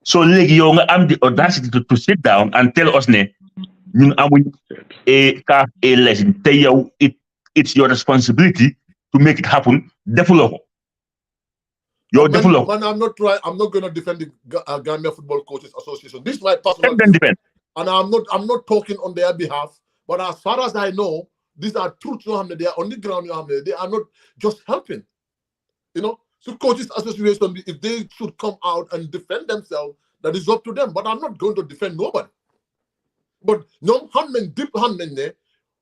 So legi yow nga am the audacity to sit down and tell us ne ñun amuñ a lesson te yow it's your responsibility to make it happen. Defuloko. I'm not going to defend the Gambia Football Coaches Association. This is my personal view. And I'm not talking on their behalf. But as far as I know, these are truths. They are on the ground. They are not just helping. You know, so Coaches Association, if they should come out and defend themselves, that is up to them. But I'm not going to defend nobody. But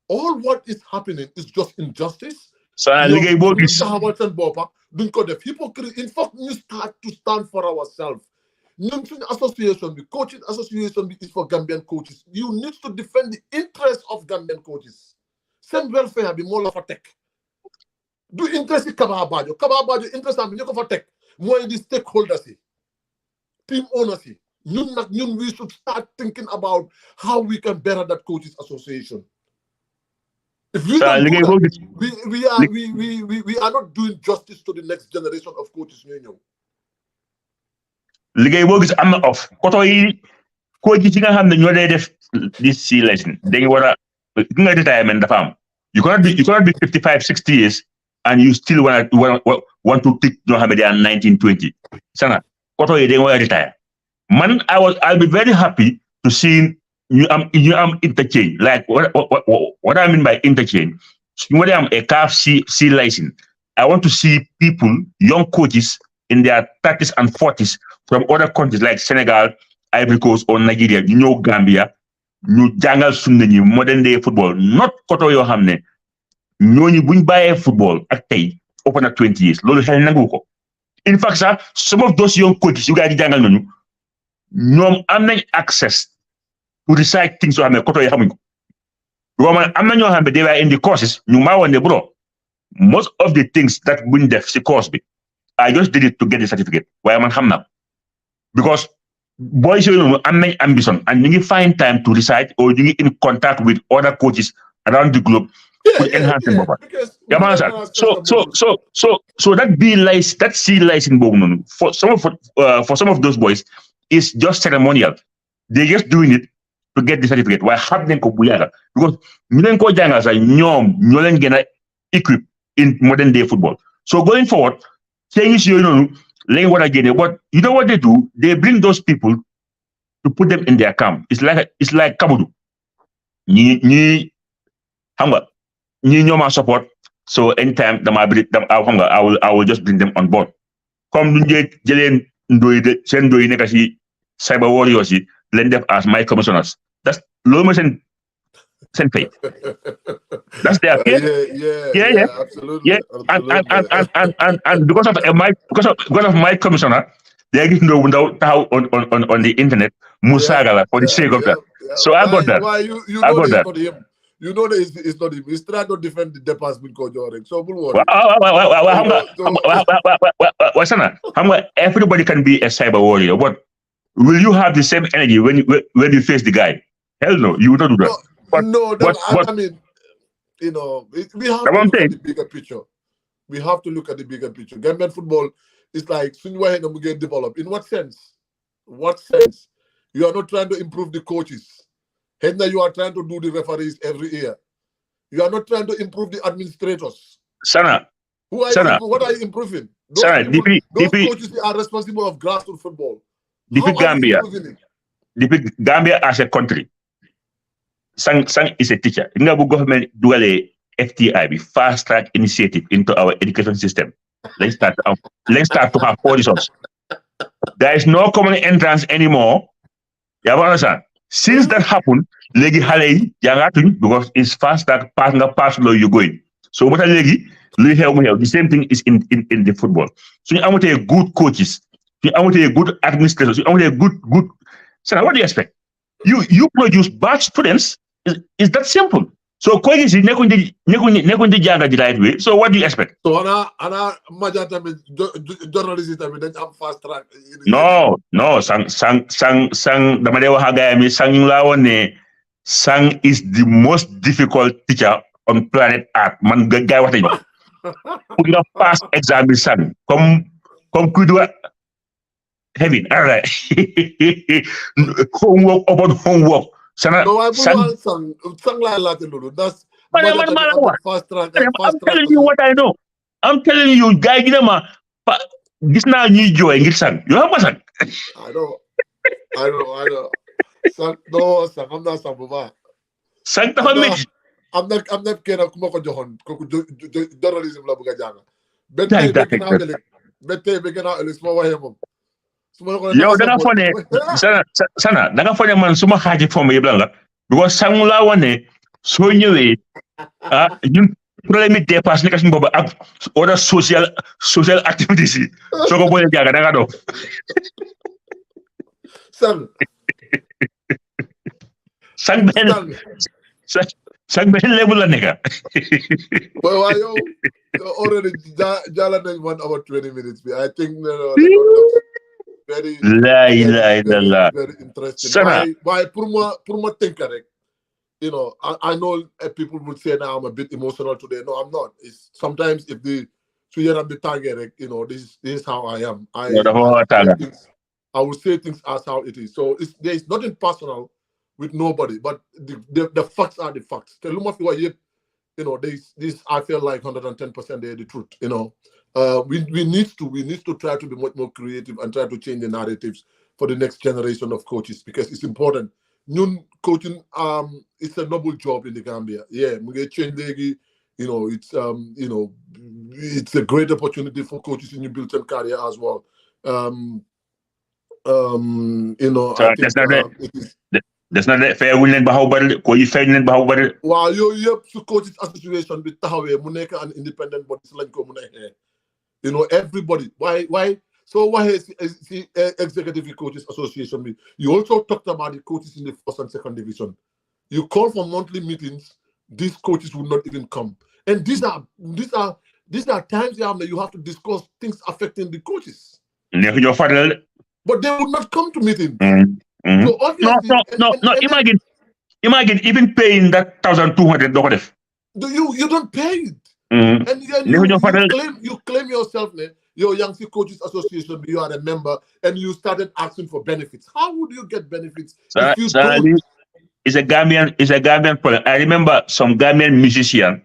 all what is happening is just injustice. Hypocrite. In fact, we start to stand for ourselves. Association, the coaching association is for Gambian coaches. You need to defend the interests of Gambian coaches. Same welfare be more of a tech. Do interest in Kababajo. Kababajo interest in the tech. More in the stakeholders, team owners. We should start thinking about how we can better that coaches association. If we don't do that, we are not doing justice to the next generation of coaches. Ligay bo gis amna off koto yi coach yi nga xamne ñoo lay def this C lesson dañu wara nga retirement dafa am you cannot be 55 60 years and you still want to pick ñoo xamne they are 19 20 sana koto yi dañu wara retire man I'll be very happy to see you am interchange. Like what I mean by interchange, when I am a CAF C license, I want to see people, young coaches in their 30s and 40s from other countries like Senegal, Ivory Coast, or Nigeria, Gambia, jangal sunni modern day football, not koto yo hamne. Ñoñu buñ baye football ak tay open at 20 years. Lolu xel nangu ko. In fact, sir, some of those young coaches you guys jangal nañu ñom am nañ access to recite things so koto yi xamuñ ko. Roman am na ñoo xamne they were in the courses ñu ma wone bro. Most of the things that buñ def ci course bi I just did it to get the certificate. Why man xam na because boys you know am nañ ambition and ñu ngi find time to recite or ñu ngi in contact with other coaches around the globe to enhance them. So that B license, that C license for some of those boys is just ceremonial. They're just doing it to get the certificate. Why have them because ñu leen ko jàngal sax ñoom ñoo leen gën a equip in modern day football. So going forward, changes you know laying what again, but you know what they do? They bring those people to put them in their camp. It's like Kabudu. Ñi ñoma support So anytime I will just bring them on board. Come Jelen send nekasi cyber warriors lend them as my commissioners. That's low motion send pay. That's their pay. Yeah, absolutely. Yeah. Absolutely. And because of my commissioner, they're getting how on the internet Musagala for the sake of that. So I got that. Why you know it's not him? You know that it's not him. He's trying to defend the department called Jordan. So everybody can be a cyber warrior, but will you have the same energy when you face the guy? Hell no, you don't do that. I mean, you know, we have to look at the bigger picture. We have to look at the bigger picture. Gambian football is like soon we get developed. In what sense? What sense? You are not trying to improve the coaches. Henna, you are trying to do the referees every year. You are not trying to improve the administrators. Sana. What are you improving? Those coaches are responsible of grassroots football. Gambia as a country. Sang is a teacher. Ngabu government do a FTI, fast track initiative into our education system. Let's start to have auditions. There is no common entrance anymore. You understand? Since that happened, legi halei yangatun because it's fast track pass law you going. So what legi the same thing is in the football. So you want good coaches, you want good administrators, you want good. So what do you expect? You produce bad students. Is that simple? So coaches nekundi janga the right way. So what do you expect? So ana majata journalism then am fast track. No, sang damadewa hagayami sang lawone sang is the most difficult teacher on planet Earth. Man guy what you know. Pass exam sang. Come kudwa heavy. All right. Homework upon homework. Sang la lulu. That's fast track. I'm telling you what I know. I'm telling you, guy, this now new joy in sang. You have a sang. I know. Sang, I'm not Sambova. Sang I'm not kena kumako johon. Journalism la buga janga. Bete begena ele small way Yo, sana danga fone man suma haji fo me blanga because sangula wane so ñewé ñun problème dépasse nek suñu bobu ak other social activities so ko boye jaga danga do sang ben level la neka well yo already jala nañ 1 hour 20 minutes I think very interesting. Why Purma think correct. You know, I know people would say now I'm a bit emotional today. No, I'm not. It's sometimes if the target, you know, this is how I am. I will say things as how it is. So there's nothing personal with nobody, but the facts are the facts. You know, this I feel like 110% they're the truth. You know. We need to try to be much more creative and try to change the narratives for the next generation of coaches because it's important. New coaching, it's a noble job in the Gambia. Yeah, you know, it's a great opportunity for coaches in your built-in career as well. You know, so I think that's not that fair. We Well, you coaches association with Tahawe, Muneka and independent bodies like you know, everybody. Why? So why is the Executive Coaches Association? You also talked about the coaches in the first and second division. You call for monthly meetings. These coaches will not even come. And these are times that you have to discuss things affecting the coaches. But they would not come to meetings. So obviously, no. Imagine even paying that $1,200. You don't pay it. And you claim yourself, your Young Coaches Association, you are a member, and you started asking for benefits. How would you get benefits if you don't? It's a Gambian problem. I remember some Gambian musician.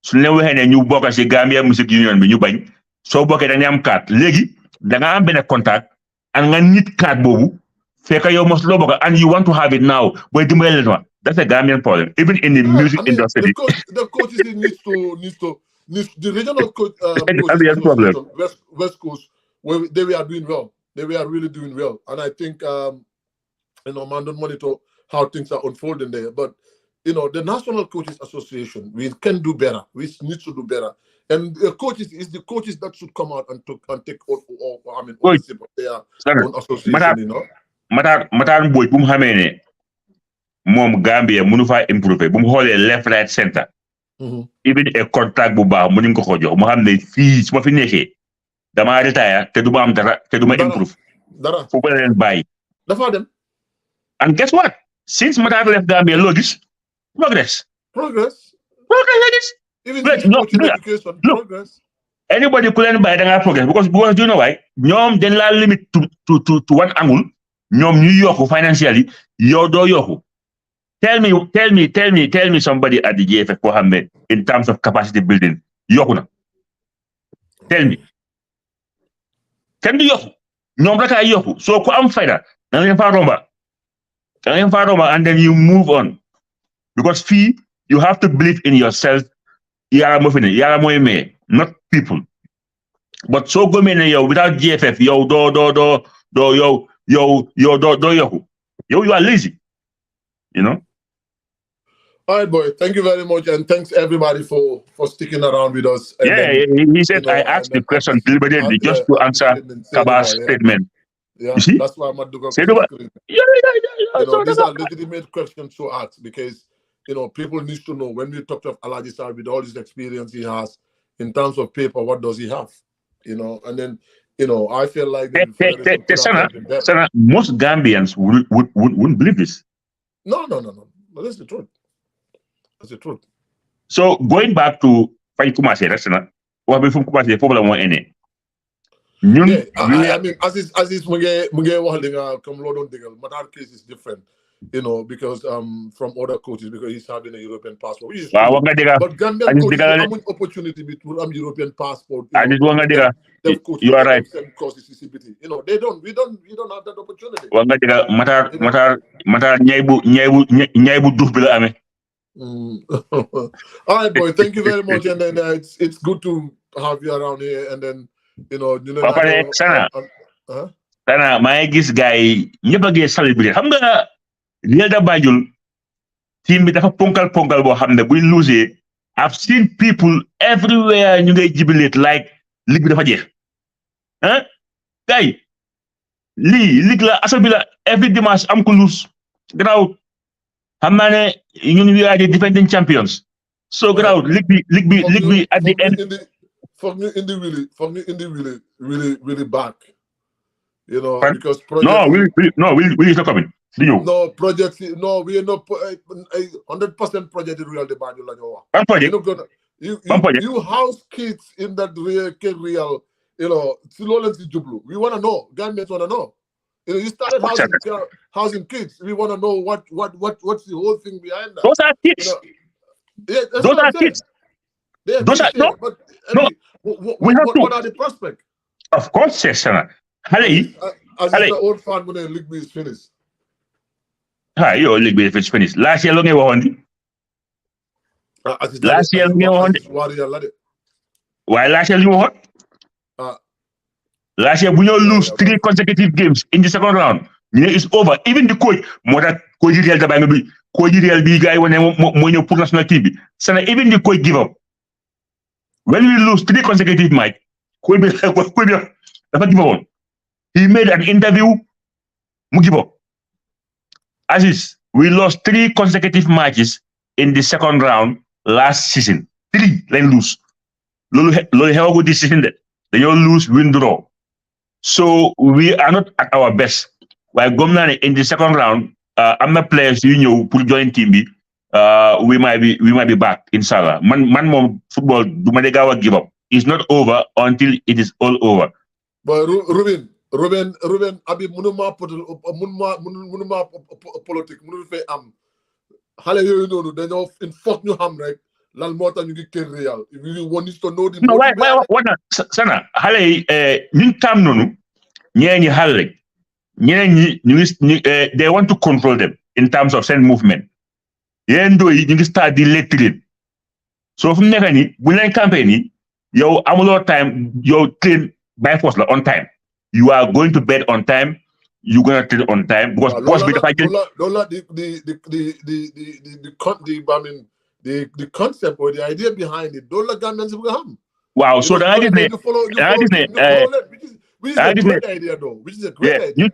So never had a new book as a Gambian Music Union when you buy. So book a name card. Legi, then I'm been a contact and I need card bobu. Fake you must love and you want to have it now. Wait the that's a Gambian problem. Even in the music industry. The coaches needs to The regional coach, Gambian problem. West Coast, they were doing well. They were really doing well, and I think man don't monitor how things are unfolding there. But the National Coaches Association, we can do better. We need to do better. And the coaches that should come out and take ownership of their own association. Matar Mbodj bu mu xamee ne moom Gambia mënu faa improver bu mu xoolee left right center. Even a contract bu baax mënuñ ko jox mu xam ne fii su ma fi nekkee damaa retire te du ma am dara te du ma improve. Dara fu ba leen bàyyi. dafa dem. And guess what? Since Matar left Gambia loo gis progress. Progress la gis. Even education, progress. Anybody ku leen bàyyi da ngaa progress because do you know why? ñoom dañ laa limit to one angle. ñoom ñu yokku financially yow doo yokku. Tell me somebody at the GFF koo xam ne in terms of capacity building yokku na. Tell me. Kenn du yokku. ñoom rek ay yokku. So ku am fayda da ngeen faa romba. And then you move on. Because fii you have to believe in yourself. Yàlla moo fi ne yàlla mooy may not people. But so gëmee ne yow without GFF yow doo yokku. You are lazy. All right, boy. Thank you very much, and thanks everybody for sticking around with us. And he said I asked the question deliberately just to answer Kaba's statement. Yeah, you see? That's why I'm not doing these are legitimate questions to ask because people need to know when we talk to Alhaji Sarr with all this experience he has in terms of paper, what does he have? And then I feel like Sana, most Gambians wouldn't believe this. No. But that's the truth. That's the truth. So going back to Faye Kumase, that's not what we from Kumase problem one any. I mean, as is Muge Waldinga come Lord Digal, but our case is different, because from other coaches because he's having a European passport. But Gambian coaches have an opportunity between European passport. You are right. They don't. We don't have that opportunity. Matar nyaibu duf bila ame. All right, boy. Thank you very much, and then it's good to have you around here, and then. Sana maa ngi gis gars yi ñëpp a ngi célébrer xam nga Real de Banjul team bi dafa ponkal boo xam ne buñ lose I've seen people everywhere ñu ngay jubilate like ligue bi dafa jeex gars yi ligue la asal bi la every dimanche am ko lose gannaaw xam naa ne ñun we are the defending champions so gannaaw ligue bi at the end for me in the really back, because project. No, we not coming. No project. No, we are not 100% project in Real de Banjul. You house kids in that real. We want to know. Gambians want to know. You started housing kids. We want to know what's the whole thing behind that. Those are kids. Those are kids. Those are no. But what are the prospects? Of course, yes, sir. As the old fan when the league is finished. Hi, your league is finished. Last year, long last year, why last year you won? Last year, we lose 3 consecutive games in the second round. It's over. Even the coach, more than coach Real the Bangabi, coach Real big guy when you put national TV. So even the coach give up. When we lose 3 consecutive matches, he made an interview, give up. Aziz, we lost 3 consecutive matches in the second round last season. 3, then lose. Lolo have a good decision that they all lose, win, draw. So we are not at our best. While Gomnani in the second round, I'm a player put join team B. We might be back inshallah. Man football do Madegawa give up. It's not over until it is all over. But Ruben, abi munuma politique munu fe am. Xalé yoyu nonu dañoo in fuck ñu xam rek lan mo tax ñu ngi kër Real. We want to know the no, why sana xalé ñun tam nonu ñeñi xalé ñeneen ñi they want to control them in terms of send movement. Yendo yi ñu ngi start di lecture So from nekk ni bu leen campaign ni yow amuloo time yow train by force la on time. You are going to bed on time. You're gonna train on time because post bi dafa jël the concept or the idea behind it. Don't let Gambians become. Wow, so da nga gis ne which is a great idea though. Which is a great idea.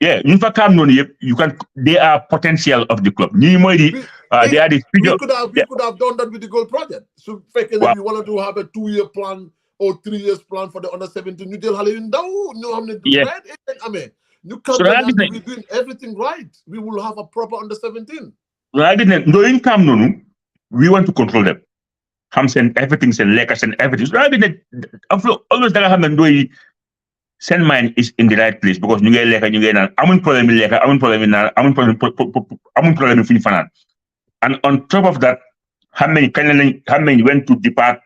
You can they are potential of the club. They are the we could have done that with the goal project. So if you wanted to have a 2-year plan or 3 years plan for the under 17, you tell Halil you can't be doing everything right. We will have a proper under 17. We want to control them. Everything Lakers and everything. Always send mind is in the right place because you get like and you get I'm problem and on top of that, how many went to depart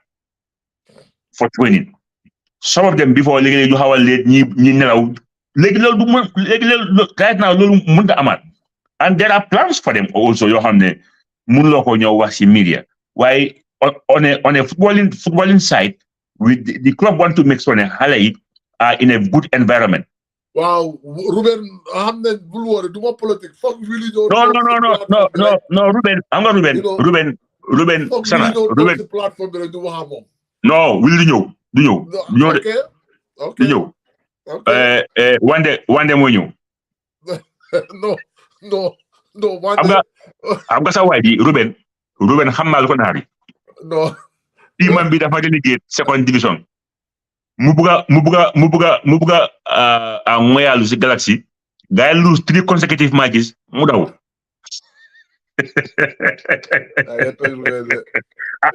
for training? Some of them before you have a late right now and there are plans for them also. You have the media. Why on a footballing side, with the club want to make sure Halai are in a good environment. Wow, Ruben, I'm not worried. Do more politics. Fuck really don't. No, Ruben. I'm not Ruben. Ruben. Sana. Ruben. Platform no, will you know? Okay. Okay. One day when you. No. One day. I'm got a Ruben. Hamal Konari. No. Iman be the delegate second division. Mubuga Moya lose Galaxy. Guy lose 3 consecutive matches. Mudaw.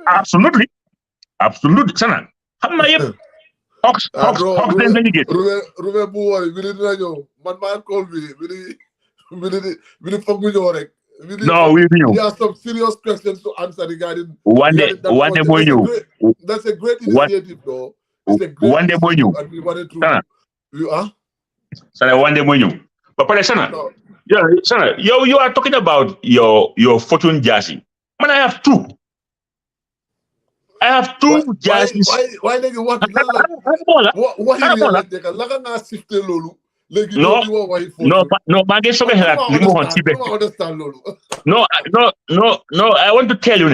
Absolutely. Sana. Hamma yep. Hawks then delegate. Ruben Buwari, we didn't know. Man call me. We didn't fuck with your rek. No, we knew. There are some serious questions to answer regarding. One day boy you. That's a great initiative, though. It's a great one day boy you. And we wanted to. Sana, one day boy you. But Sana, no. Yeah, Sana, you are talking about your fortune jersey. Man, I have 2. Jerseys. Why nigga what? No, Maggie so I want to tell you,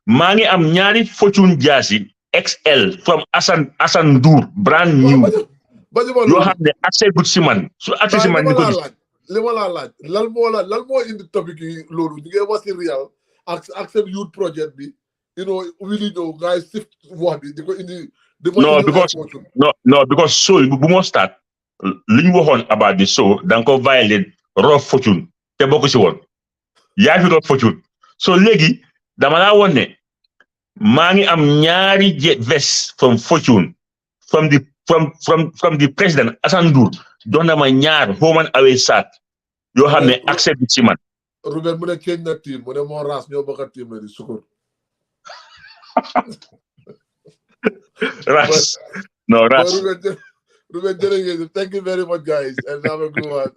Mangi am nyari fortune jersey XL from Asan Dur, brand new. You have the Axel Gutsiman. So Axel Gutsiman Lalmo in the topic Lolu. You get what's the real Axel Youth Project be. You know, really know guys shift what in the because so we must start liñ waxoon about the show da nga ko violate raw fortune te bokk si woon yaa fi raw fortune so léegi dama laa woon ne maa ngi am ñaari vest from fortune from the president Assane Ndour doon na ma ñaar home and away sat yoo xam ne accept ci man Ruben mu ne change na team mu ne moo ras ñoo bokk team la di sukur ras no ras Ruben, thank you very much, guys, and have a good one.